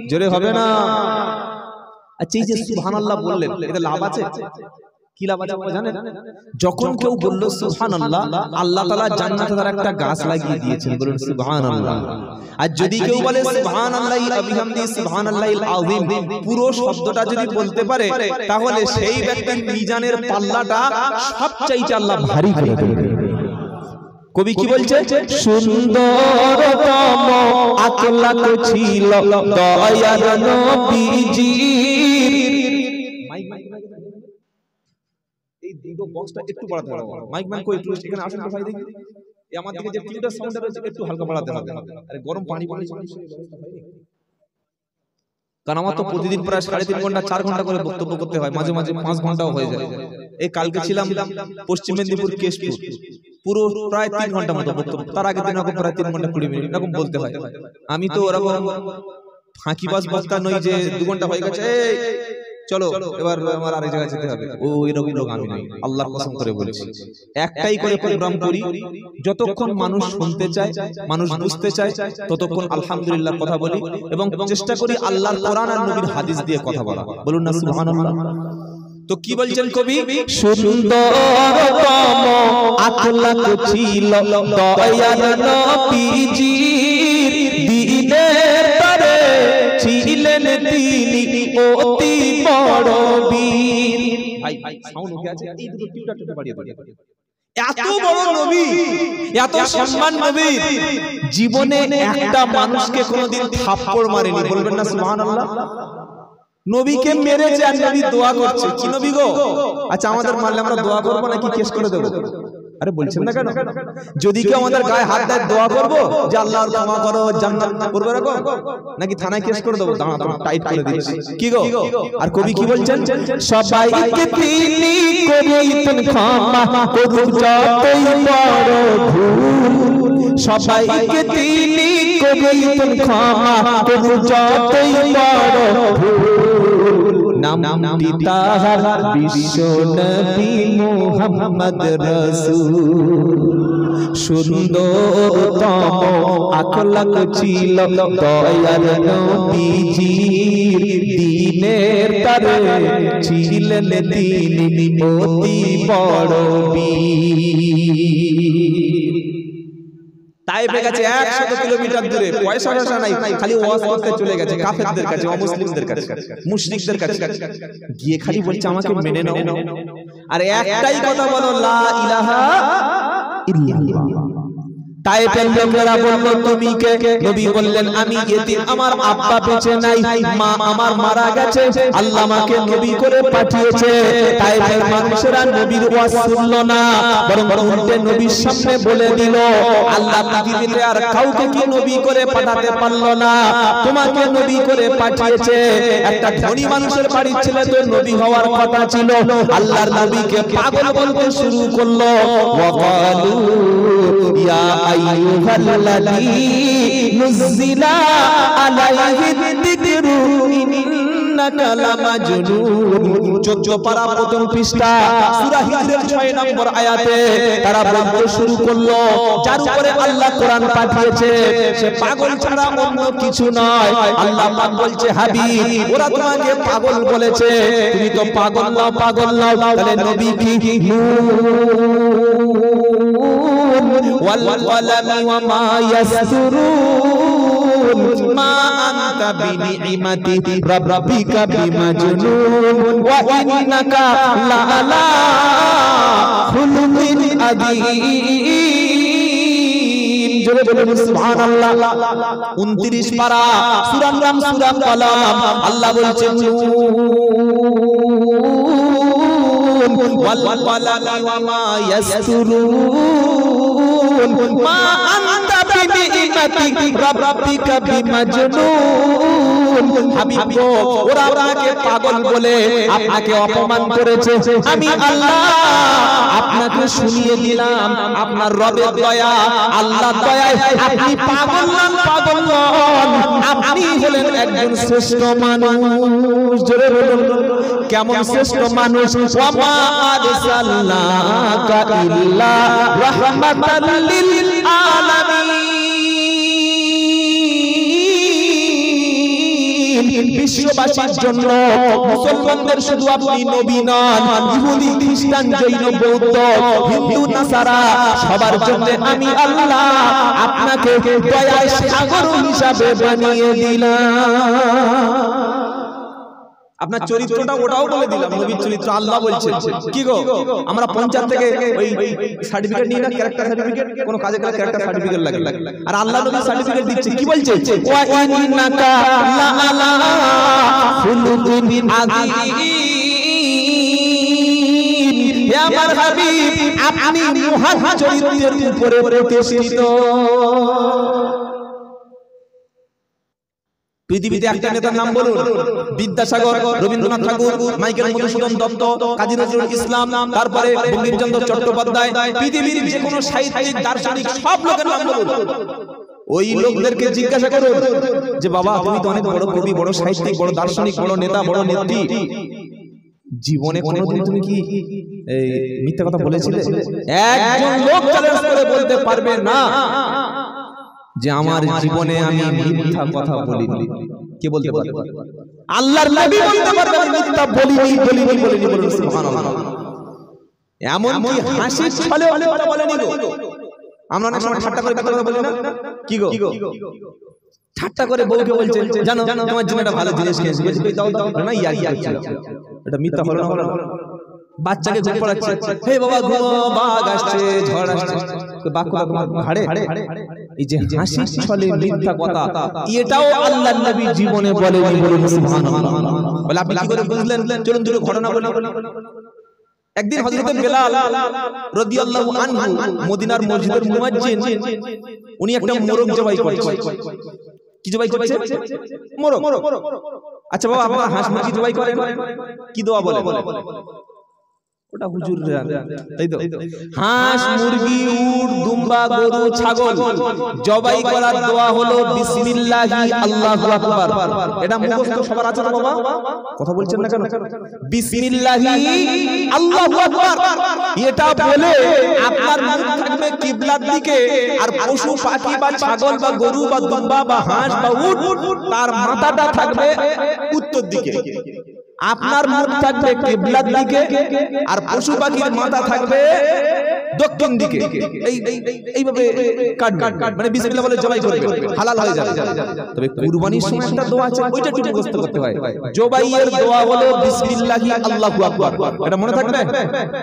জোরে হবে না? আচ্ছা, এই যে সুবহানাল্লাহ বললেন, এতে লাভ আছে? কি লাভ আছে জানেন? যখন কেউ বলল সুবহানাল্লাহ, আল্লাহ তাআলা জান্নাতে তার একটা গাছ লাগিয়ে দিয়েছেন, বলুন সুবহানাল্লাহ। আর যদি কেউ বলে সুবহানাল্লাহি ওয়া বিহামদিহি সুবহানাল্লাহিল আযীম, পুরো শব্দটা যদি বলতে পারে, তাহলে সেই ব্যক্তির মিজানের পাল্লাটা সবচাইতে আল্লাহ ভারী করে দেবে। কবি কি বলছে? সুন্দরতম আখলাক ছিল দয়াল নবীজির। এই দুটো বক্সটা একটু বাড়াতে হবে। মাইক ম্যান কই, একটু এখানে আসেন তো ভাই, দেখি এই আমার দিকে যে টিউটার সাউন্ডটা রয়েছে একটু হালকা বাড়াতে হবে। আরে গরম পানি ব্যবস্থা হয়নি, কারণ আমার তো প্রতিদিন প্রায় 3.5 ঘন্টা 4 ঘন্টা করে বক্তব্য করতে হয়, মাঝে মাঝে 5 ঘন্টাও হয়ে যায়। এই কালকে ছিলাম পশ্চিম মেদিনীপুর কেশপুর, পুরো প্রায় 3 ঘন্টা মতো বক্তব্য। তার আগের দিন এরকম প্রায় 3 ঘন্টা 20 মিনিট এরকম বলতে হয়। আমি তো ওরকম ফাঁকিবাজ বক্তা নই যে 2 ঘন্টা হয়ে গেছে, চলো এবার আমার আরেক জায়গায় যেতে হবে, ও এরকম লোক আমি নই, আল্লাহর কসম করে বলছি। একটাই করে প্রোগ্রাম করি, যতক্ষণ মানুষ শুনতে চায়, মানুষ বুঝতে চায়, ততক্ষণ আলহামদুলিল্লাহ কথা বলি, এবং চেষ্টা করি আল্লাহর কোরআন আর নবীর হাদিস দিয়ে কথা বলা, বলুন না সুবহানাল্লাহ। তো কি বলছেন কবি? সুন্দরতম আখলাক ছিল দয়াল নবীজির, দিনের তরে ছিলেন তিনি অতি বড় বীর। ভাই সাউন্ড ওকে আছে? এই দুটো টিউটার একটু বাড়িয়ে দাও। এত বড় নবী, এত সম্মান নবী, জীবনে একটা মানুষকে কোনোদিন থাপ্পড় মারেনি, বলবেন না সুবহানাল্লাহ। নবীকে মেরেছে আর নবী দোয়া করছে। কি নবী গো? আচ্ছা, আমাদের মারলে আমরা দোয়া করবো নাকি কেস করে দেবো? আরে বলছেন না কেন? যদি কেউ আমাদের গায়ে হাত দেয় দোয়া করবো যে আল্লাহর ক্ষমা করো, জান্নাত করবে এরকম, নাকি থানায় কেস করে দেবো? দাঁড়া, টাইট করে দিচ্ছি। কি গো? আর কবি কি বলছেন? সবাইকে তিনি করিতেন ক্ষমা, করুক যতই বড় ভুল। সবাইকে তিনি করিতেন ক্ষমা, করুক যতই বড় ভুল। নামটি তাহার বিশ্ব নবী মুহাম্মদ রাসূল। সুন্দরতম আখলাক ছিল দয়াল নবীজির, দিনের তরে ছিলেন তিনি অতি বড় বীর। তাইফে গেছে 100 কিলোমিটার দূরে, পয়সা নাই, খালি ওয়াজ করতে চলে গেছে কাফেরদের কাছে, অমুসলিমদের কাছে, মুশরিকদের কাছে। গিয়ে খালি বলছে আমাকে মেনে নাও, আর একটাই কথা বলো, লা ইলাহা ইল্লাল্লাহ। তাইফের লোকেরা বলল তুমি কে? নবী বললেন আমি ইতিম, আমার আব্বা বেঁচে নাই, মা আমার মারা গেছে, আল্লাহ আমাকে নবী করে পাঠিয়েছে। তাইফের মানুষেরা নবীর ওয়াজ শুনলো না, বরং উল্টে নবীর সামনে বলে দিল, আল্লাহ পৃথিবীতে আর কাউকে কি নবী করে পাঠাতে পারলো না, তোমাকে নবী করে পাঠিয়েছে। একটা ধনী মানুষের বাড়ির ছেলে তো নবী হওয়ার কথা ছিল, আল্লাহর নবীকে পাগল বলতে শুরু করলো। ওয়াকালু ইয়া আইয়ুহাল্লাযী নুযিলা আলাইহিদ যিকরু ইন্নাকা লামাজনুন। 14 পারা প্রথম পৃষ্ঠা সূরা হিজরের 6 নম্বর আয়াতে তারা বলতে শুরু করলো, যার উপরে আল্লাহ কোরআন পাঠিয়েছে সে পাগল ছাড়া অন্য কিছু নয়। আল্লাহ পাক বলছে, হাবিব ওরা তোমাকে পাগল বলেছে, তুমি তো পাগল নাও, পাগল নাও। তাহলে নবী কি والقلم وما يسطرون ما أنت بنعمة ربك بمجنون وإنك لعلى خلق عظيم। জোরে বলুন সুবহানাল্লাহ। 29 পারা সূরার নাম সূরা কলম। আল্লাহ বলছেন والقلم وما يسطرون ما أنت بنعمة ربك بمجنون। হাবিব গো, ওরা আপনাকে পাগল বলে আপনাকে অপমান করেছে, আমি আল্লাহ আপনাকে শুনিয়ে দিলাম আপনার রবের দয়া, আল্লাহর দয়ায় আপনি পাগল নন, পাগল নন, আপনি হলেন একজন শ্রেষ্ঠ মানুষ। জোরে বলুন কেমন শ্রেষ্ঠ মানুষ? ওয়ামা আরসালনাকা ইল্লা রাহমাতাল লিল আলামিন। বিশ্ববাসীর জন্য, মুসলমানদের শুধু আপনি নবী নন, ইহুদি খ্রিস্টান জৈন বৌদ্ধ হিন্দু নাসারা সবার জন্য আমি আল্লাহ আপনাকে দয়ার সাগর হিসাবে বানিয়ে দিলাম। আপনার চরিত্রটা ওটাও বলে দিলাম, নবীর চরিত্র আল্লাহ বলছে। কি গো, আমরা পঞ্চায়েত থেকে ওই সার্টিফিকেট নিই না, ক্যারেক্টার সার্টিফিকেট, কোন কাজে গেলে ক্যারেক্টার সার্টিফিকেট লাগে, আর আল্লাহ নবীর সার্টিফিকেট দিচ্ছে। কি বলছে? ওয়া ইন্নাকা লাআলা খুলুকিন আযীম। হে আমার হাবিব, আপনি মহান চরিত্রের উপরে প্রতিষ্ঠিত। পৃথিবীতে একটা নেতার নাম বলুন, বিদ্যাসাগর, রবীন্দ্রনাথ ঠাকুর, মাইকেল মধুসূদন দত্ত, কাজী নজরুল ইসলাম, তারপরে বঙ্কিমচন্দ্র চট্টোপাধ্যায়, পৃথিবীর যে কোনো সাহিত্যিক দার্শনিক সব লোকের নাম বলুন। ওই লোকদেরকে জিজ্ঞাসা করুন যে বাবা তুমি তো অনেক বড় কবি, বড় সাহিত্যিক, বড় দার্শনিক, বড় নেতা, বড় নেত্রী, জীবনে কোনোদিন তুমি কি মিথ্যা কথা বলেছিলে? একজন লোক চ্যালেঞ্জ করে বলতে পারবে না যে আমার জীবনে আমি মিথ্যা কথা বলিনি। কে বলতে পারবে? আল্লাহর নবী বলতে পারবে আমি মিথ্যা বলিনি। বলুন সুবহানাল্লাহ। এমন কি হাসির ছলে কথা বলেনি গো? আমরা অনেক সময় ঠাট্টা করে কথা বলি না? কি গো, ঠাট্টা করে বউকে বলছে জানো তোমার জন্য একটা ভালো জিনিস কিনেছি, বলছে দাও দাও না, ইয়ার এটা মিথ্যা হলো না? বাচ্চাকে ঘুম পড়াচ্ছে, হে বাবা ঘুমো, বাঘ আসছে, ঝড় আসছে, এই যে হাসি ছলে মিথ্যা কথা, এটাও আল্লাহর নবী জীবনে বলেনি। বলুন সুবহানাল্লাহ। বলে আপনি কি করে বুঝলেন? চলুন দুটো ঘটনা বলি। একদিন হযরত বেলাল রাদিয়াল্লাহু আনহু মদিনার মসজিদের মুয়াজ্জিন, উনি একটা মোরগ জবাই করছে। কি জবাই করছে? মোরগ। আচ্ছা বাবা, আপনারা হাঁস মুরগি জবাই করেন, কি দোয়া বলে? ওটা হুজুর তাই তো। হাঁস, মুরগি, উট, দুম্বা, গরু, ছাগল জবাই করার দোয়া হলো বিসমিল্লাহি আল্লাহু আকবার। এটা মুখস্থ সবার আছে না বাবা? কথা বলছেন না কেন? বিসমিল্লাহি আল্লাহু আকবার, এটা বলে আপনার মুখ থাকবে কিবলার দিকে, আর পশু পাখি বা ছাগল বা গরু বা দুম্বা বা হাঁস বা উট তার মাথাটা থাকবে উত্তর দিকে। আপনার মুখ থাকবে কিবলার দিকে আর পশু পাখির মাথা থাকবে দক্ষিণ দিকে। এইভাবে মানে বিসমিল্লাহ বলে জবাই করবে, হালাল হয়ে যাবে। তবে কুরবানির সময় একটা দোয়া আছে, ওইটা একটু মুখস্থ করতে হয়। জবাইয়ের দোয়া হলো বিসমিল্লাহি আল্লাহু আকবার। এটা মনে থাকবে,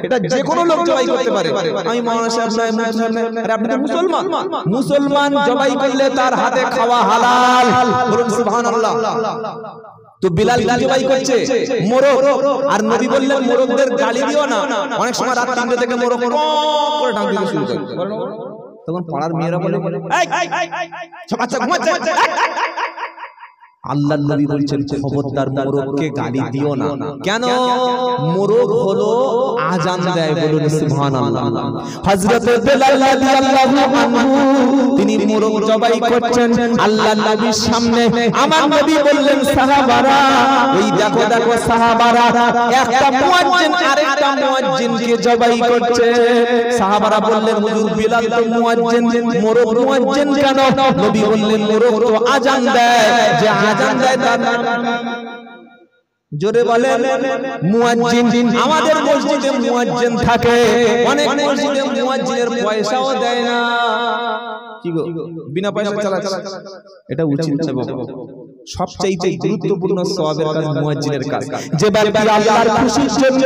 এটা যে কোনো লোক জবাই করতে পারে। আমি মাওলানা সাহেব নয়, মুফতি সাহেব নয়, আরে আপনি তো মুসলমান। মুসলমান জবাই করলে তার হাতে খাওয়া হালাল। বলুন সুবহানাল্লাহ। তো বিলাল জবাই করছে মোরগ, আর নবী বললেন মোরগদের গালি দিও না। অনেক সময় রাত 3টে থেকে মোরগ করে ডাক দিতে শুরু করে, তখন পাড়ার মেয়েরা বলে সব বাচ্চা ঘুমাচ্ছে। আল্লাহর নবী বলছেন খবরদার মোরগকে গালি দিও না। কেন? মোরগ হলো আজান দেয়। বলুন সুবহানাল্লাহ। হযরত বেলাল রাদিয়াল্লাহু আনহু তিনি মোরগ জবাই করছেন আল্লাহর নবীর সামনে। আমার নবী বললেন সাহাবারা, এই দেখো দেখো সাহাবারা, একটা মুয়াজ্জিন আরেকটা মুয়াজ্জিনকে জবাই করছে। সাহাবারা বললেন হুজুর বেলাল তো মুয়াজ্জিন, মোরগ মুয়াজ্জিন কেন? নবী বললেন মোরগ তো আজান দেয়, যে আজান দেয় তার জোরে বলেন মুয়াজ্জিন। আমাদের মসজিদে মুয়াজ্জিন থাকে, অনেক মসজিদে মুয়াজ্জিনের পয়সাও দেয় না। কি গো, বিনা পয়সা চালাচ্ছে? এটা উচিত না বাবা। সবচেয়ে গুরুত্বপূর্ণ সওয়াবের কাজ মুয়াজ্জিনের কাজ। যে ব্যক্তি আল্লাহর খুশির জন্য,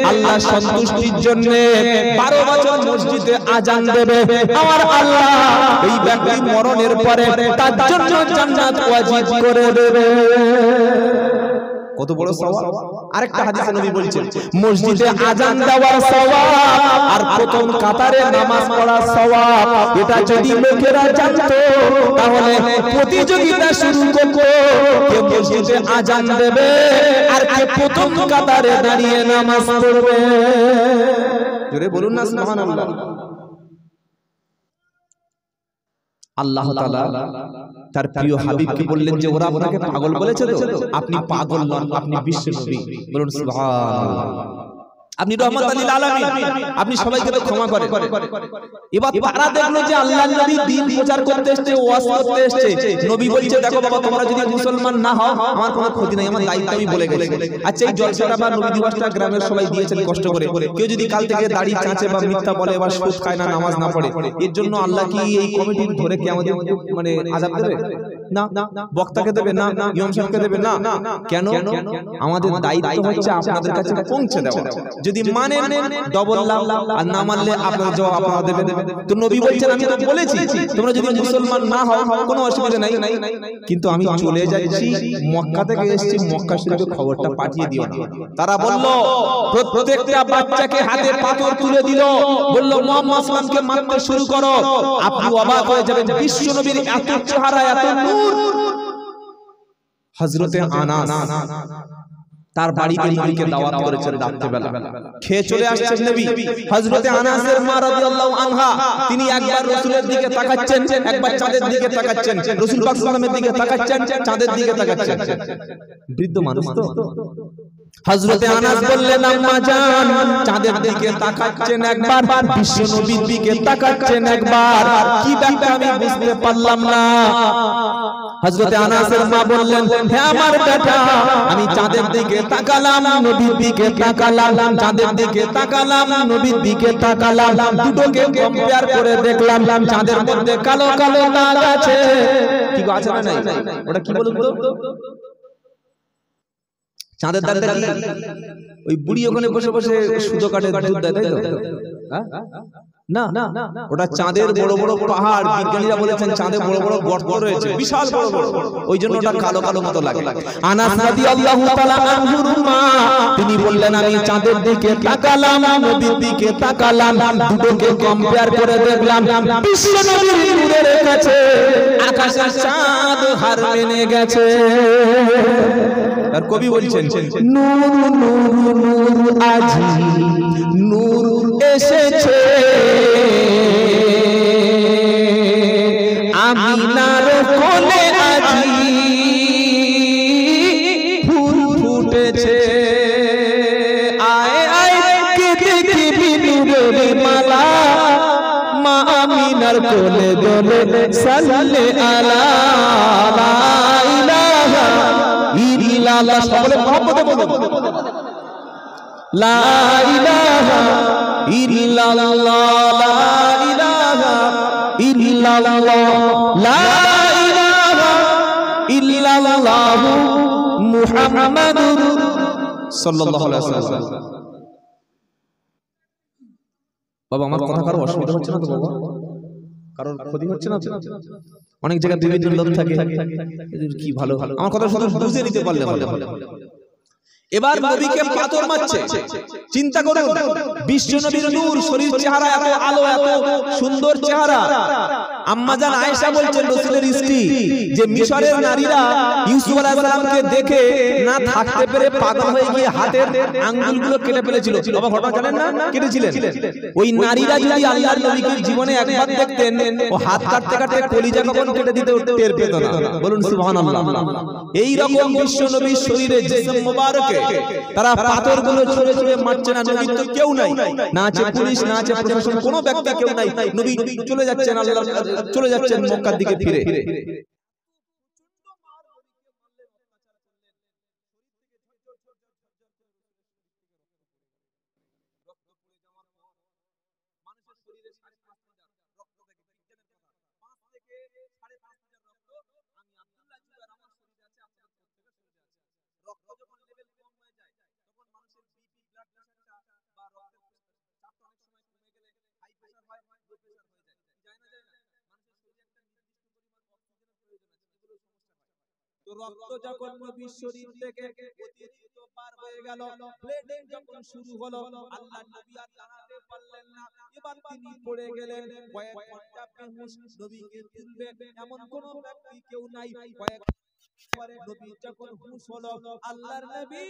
আল্লাহর সন্তুষ্টির জন্য 12 বছর মসজিদে আজান দেবে, আমার আল্লাহ এই ব্যক্তি মরণের পরে তার জন্য জান্নাত ওয়াজিব করে দেবে। কত বড় সওয়াব! আরেকটা হাদিসে নবী বলেছেন মসজিদে আজান দেওয়ার সওয়াব আর প্রথম কাতারে নামাজ পড়ার সওয়াব, এটা যদি লোকেরা জানতো তাহলে প্রতিযোগিতা শুরু করতো, কে মসজিদে আজান দেবে আর কে প্রথম কাতারে দাঁড়িয়ে নামাজ পড়বে। জোরে বলুন না সুবহানাল্লাহ। আল্লাহ তাআলা তার প্রিয় হাবিবকে বললেন যে ওরা আপনাকে পাগল বলেছে, তো আপনি পাগল নন, আপনি বিশ্ব নবী। বলুন সুবহানাল্লাহ। আপনি রহমাতুল লিল আলামিন, আপনি সবাইকে তো ক্ষমা করেন। এবার তারা দেখলো যে আল্লাহর নবী দ্বীন প্রচার করতে এসেছে, ওয়াজ করতে এসেছে। নবী বলছে দেখো বাবা, তোমরা যদি মুসলমান না হও আমার কোনো ক্ষতি নাই, আমার দায়িত্ব আমি বলে গেছি। আচ্ছা এই জলসাটা বা নবী দিবসটা গ্রামের সবাই দিয়েছেন কষ্ট করে, কেউ যদি কাল থেকে দাড়ি চাঁচে বা মিথ্যা বলে বা সুদ খায় না, নামাজ না পড়ে, এর জন্য আল্লাহ কি এই কমিটি ধরে কি আমাদের মানে আযাব দেবে? না। বক্তাকে দেবে না, ইমাম সাহেবকে দেবে না। কেন? আমাদের দায়িত্ব হচ্ছে আপনাদের কাছে পৌঁছে দেওয়া। যদি মানেন ডবল লাভ, আর না মানলে আপনাদের জবাব আপনারা দেবেন। তো নবী বলছেন আমি তো বলেছি তোমরা যদি মুসলমান না হও কোনো অসুবিধা নাই, কিন্তু আমি চলে যাচ্ছি, মক্কা থেকে এসেছি, মক্কা শরীফে খবরটা পাঠিয়ে দিও না। তারা বলল প্রত্যেকটা বাচ্চাকে হাতে পাথর তুলে দিল, বলল মুহাম্মদ সাল্লাল্লাহু আলাইহি ওয়াসাল্লামকে মারতে শুরু করো। আপনি অবাক হয়ে যাবেন, বিশ্ব নবীর এত চেহারা, এত নূর। হযরতে আনাস তার বাড়িতে নবীকে দাওয়াত করেছেন রাত্রিবেলা, খেয়ে চলে আসছেন নবী। হযরতে আনাসের মা রাদিয়াল্লাহু আনহা তিনি একবার রাসূলের দিকে তাকাচ্ছেন, একবার চাঁদের দিকে তাকাচ্ছেন, রাসূল পাক সাল্লাল্লাহু আলাইহি ওয়াসাল্লামের দিকে তাকাচ্ছেন, চাঁদের দিকে তাকাচ্ছেন। বৃদ্ধ মানুষ তো। হযরতে আনাস বললেন আম্মা জান, চাঁদের দিকে তাকাচ্ছেন একবার, বিশ্ব নবীর দিকে তাকাচ্ছেন একবার, কি ব্যাপার আমি বুঝতে পারলাম না। হযরতে আনাসের মা বললেন হে আমার বেটা, আমি চাঁদের দিকে তাকালাম, নবীর দিকে তাকালাম, চাঁদের দিকে তাকালাম, নবীর দিকে তাকালাম, দুটোকে কম্পেয়ার করে দেখলাম, চাঁদের মধ্যে কালো কালো দাগ আছে। কি গো, আছে না নাই? ওটা কি বলুন তো? চাঁদের দাগটা কি? ওই বুড়ি ওখানে বসে বসে সুতো কাটে, দুধ দেয়, তাই তো? না, ওটা চাঁদের বড় বড় পাহাড়। বিজ্ঞানীরা বলেছেন চাঁদে বড় বড় গর্ত রয়েছে, বিশাল বড় বড়, ওই জন্য ওটা কালো কালো মতো লাগে। আনাস রাদিয়াল্লাহু তাআলা আনহুর মা তিনি বললেন আমি চাঁদের দিকে তাকালাম, নবীর দিকে তাকালাম, দুটোকে কম্পেয়ার করে দেখলাম, বিশ্ব নবীর নূরের কাছে আকাশের চাঁদ হার মেনে গেছে। আর কবি বলছেন নূর নূর নূর আজি নূর এসেছে, আমিনার কোলে আজি ফুল ফুটেছে, আয় আয় কে দেখবি নূরের মালা, মা আমিনার কোলে দোলে সাল্লে আলা লা ইলাহা ইল্লাল্লাহ। সকলে মহব্বত বলুন লা ইলাহা ইল্লাল্লাহ লা ইলাহা ইল্লাল্লাহ লা ইলাহা ইল্লাল্লাহ মুহাম্মাদুর সাল্লাল্লাহু আলাইহি ওয়াসাল্লাম। বাবা আমার কথা কারো অসুবিধা হচ্ছে না তো বাবা? কারোর ক্ষতি হচ্ছে না তো? অনেক জায়গায় বিভিন্ন লোক থাকে, কি ভালো আমার কথা শুধু বুঝে নিতে পারলে ভালো। এবার নবীকে পাথর মারছে, চিন্তা করুন বিশ্ব নবীর নূর, শরীর চেহারা এত আলো, এত সুন্দর চেহারা। আম্মা জান আয়েশা বলছেন রাসূলের স্ত্রী যে মিশরের নারীরা ইউসুফ আলাইহিস সালামকে দেখে না থাকতে পেরে পাগল হয়ে গিয়ে হাতের আঙ্গুলগুলো কেটে ফেলেছিল। বাবা ঘটনা জানেন না? কেটেছিলেন। ওই নারীরা যদি আল্লাহর নবীকে জীবনে একবার দেখতেন, ও হাত কাটতে কাটতে কলিজা কখন কেটে দিতে টের পেত না। বলুন সুবহানাল্লাহ। এই রকম বিশ্ব নবীর শরীরে জিসম মোবারকে তারা পাথরগুলো ছুঁড়ে ছুঁড়ে মারছে না। নবী তো কেউ নাই, না আছে পুলিশ, না আছে প্রশাসন, কোনো ব্যক্তি কেউ নাই। নবী চলে যাচ্ছেন, আল্লাহ চলে যাচ্ছেন মক্কার দিকে ফিরে। রক্ত যখন নবীর শরীর থেকে অতিরিক্ত পার হয়ে গেল, ব্লিডিং যখন শুরু হলো, আল্লাহ নবী আর দাঁড়াতে পারলেন না। এবার তিনি পড়ে গেলেন। কয়েক ঘন্টা বেহুশ, নবীকে তুলবে এমন কোন ব্যক্তি কেউ নাই। কয়েক পরে নবী যখন হুঁশ হলো, আল্লাহর নবী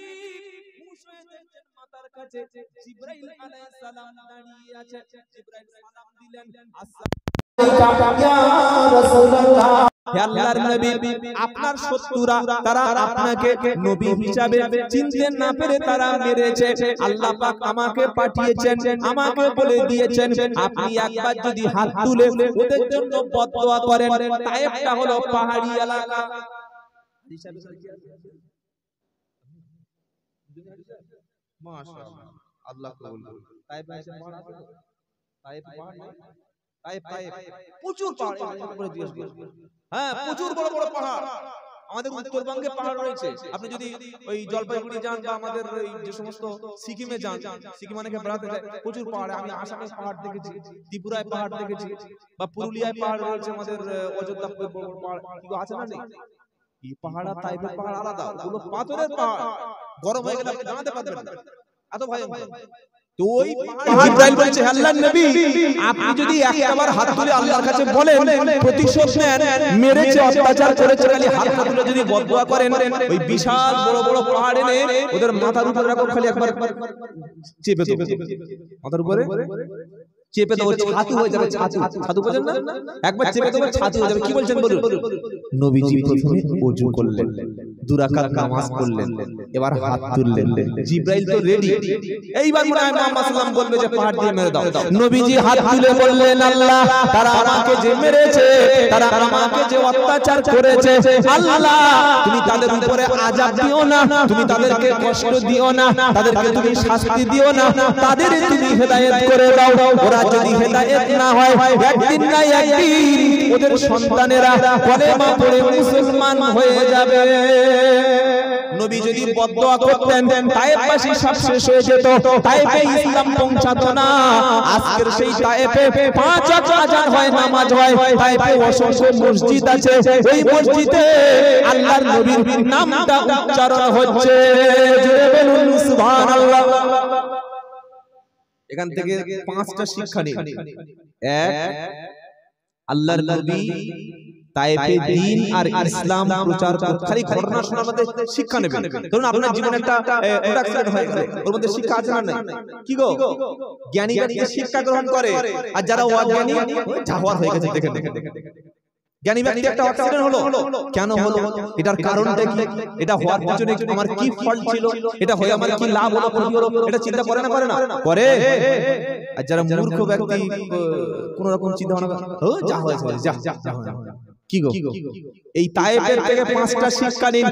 হুঁশ হয়ে যাচ্ছেন, মাথার কাছে জিবরাইল আলাইহিস সালাম দাঁড়িয়ে আছে। জিবরাইল সালাম দিলেন, আসসালামু ইয়া রাসূলুল্লাহ। হে আল্লাহর নবী, আপনার শত্রুরা তারা আপনাকে নবী হিসাবে চিনতে না পেরে তারা মেরেছে। আল্লাহ পাক আমাকে পাঠিয়েছেন, আমাকে বলে দিয়েছেন আপনি একবার যদি হাত তুলে ওদের জন্য বদদোয়া করেন। তায়েফটা হলো পাহাড়ি এলাকা। মাশাআল্লাহ, আল্লাহ কবুল করুন। তায়েফ আছে, তায়েফ প্রচুর পাহাড়, হ্যাঁ প্রচুর বড় বড় পাহাড়। আমাদের উত্তরবঙ্গে পাহাড় রয়েছে। আপনি যদি ওই জলপাইগুড়ি যান বা আমাদের যে সমস্ত সিকিমে যান, সিকিম অনেকে বেড়াতে যায়, প্রচুর পাহাড়। আমি আসামে পাহাড় দেখেছি, ত্রিপুরায় পাহাড় দেখেছি, বা পুরুলিয়ায় পাহাড় রয়েছে, আমাদের অযোধ্যা পাহাড় কি আছে না? নেই। এই পাহাড় আর তাইফের পাহাড় আলাদা, ওগুলো পাথরের পাহাড়। গরম হয়ে গেলে আপনি জানাতে পারবেন না, এত ভয়ঙ্কর। তো ওই জিবরাইল বলছে, আল্লাহর নবী আপনি যদি একবার হাত তুলে আল্লাহর কাছে বলেন, প্রতিশোধ নেন, মেরেছে অত্যাচার করেছে, খালি হাতটা তুলে যদি বদদোয়া করেন, ওই বিশাল বড় বড় পাহাড় এনে ওদের মাথার উপরে রাখো, খালি একবার চেপে দেবো মাথার উপরে, চেপে দেবো, ছাতু হয়ে যাবে। ছাতু বোঝেন না? একবার চেপে দেবো, ছাতু হয়ে যাবে। কি বলছেন বলুন? নবীজি প্রথমে ওযু করলেন, 2 রাকাত নামাজ পড়লেন, এবার হাত তুললেন। জিবরাইল তো রেডি। এইবার মনে হয় মুহাম্মদ সাল্লাল্লাহু বলবে যে পাহাড় দিয়ে মেরে দাও। নবীজি হাত তুলে বললেন, আল্লাহ তারা আমাকে যে মেরেছে, তারা আমাকে যে অত্যাচার করেছে, আল্লাহ তুমি তাদের উপরে আযাব দিও না, তুমি তাদেরকে কষ্ট দিও না, তাদেরকে তুমি শাস্তি দিও না, তাদের তুমি হেদায়েত করে দাও। ওরা যদি হেদায়েত না হয়, একদিন না একদিন ওদের সন্তানেরা কলেমা পড়ে মুসলমান হয়ে যাবে। নবী যদি বদদোয়া করতেন, তায়েফবাসী সব শেষ হয়ে যেত, তায়েফে ইসলাম পৌঁছাতো না। আজকের সেই তায়েফে 5 ওয়াক্ত আযান হয়, নামাজ হয়, তায়েফে অসংখ্য মসজিদ আছে, ওই মসজিদে আল্লাহর নবীর নামটা উচ্চারণ হচ্ছে। জোরে বলুন সুবহানাল্লাহ। এখান থেকে 5টা শিক্ষা নিন। 1, আল্লাহর নবী তায়েফে দ্বীন আর ইসলাম প্রচার করতে, খালি ঘটনা শোনার মধ্যে শিক্ষা নেবেন। ধরুন আপনার জীবনে একটা অ্যাক্সিডেন্ট হয়ে গেল, ওর মধ্যে শিক্ষা আছে না? নাই। কি গো, জ্ঞানী ব্যক্তি শিক্ষা গ্রহণ করে, আর যারা অজ্ঞানী জাহওয়ার হয়ে গেছে। দেখেন জ্ঞানী ব্যক্তি একটা অ্যাক্সিডেন্ট হলো, কেন হলো, এটার কারণটা কি, এটা হওয়ার পিছনে আমার কি ফল্ট ছিল, এটা হয়ে আমার কি লাভ হলো, ক্ষতি হলো, এটা চিন্তা করে না? করে। আর যারা মূর্খ ব্যক্তি কোন রকম চিন্তা ভাবনা, ও যা হয়েছে যা। কি গো, এই তায়েফের থেকে 5টা শিক্ষা নিন।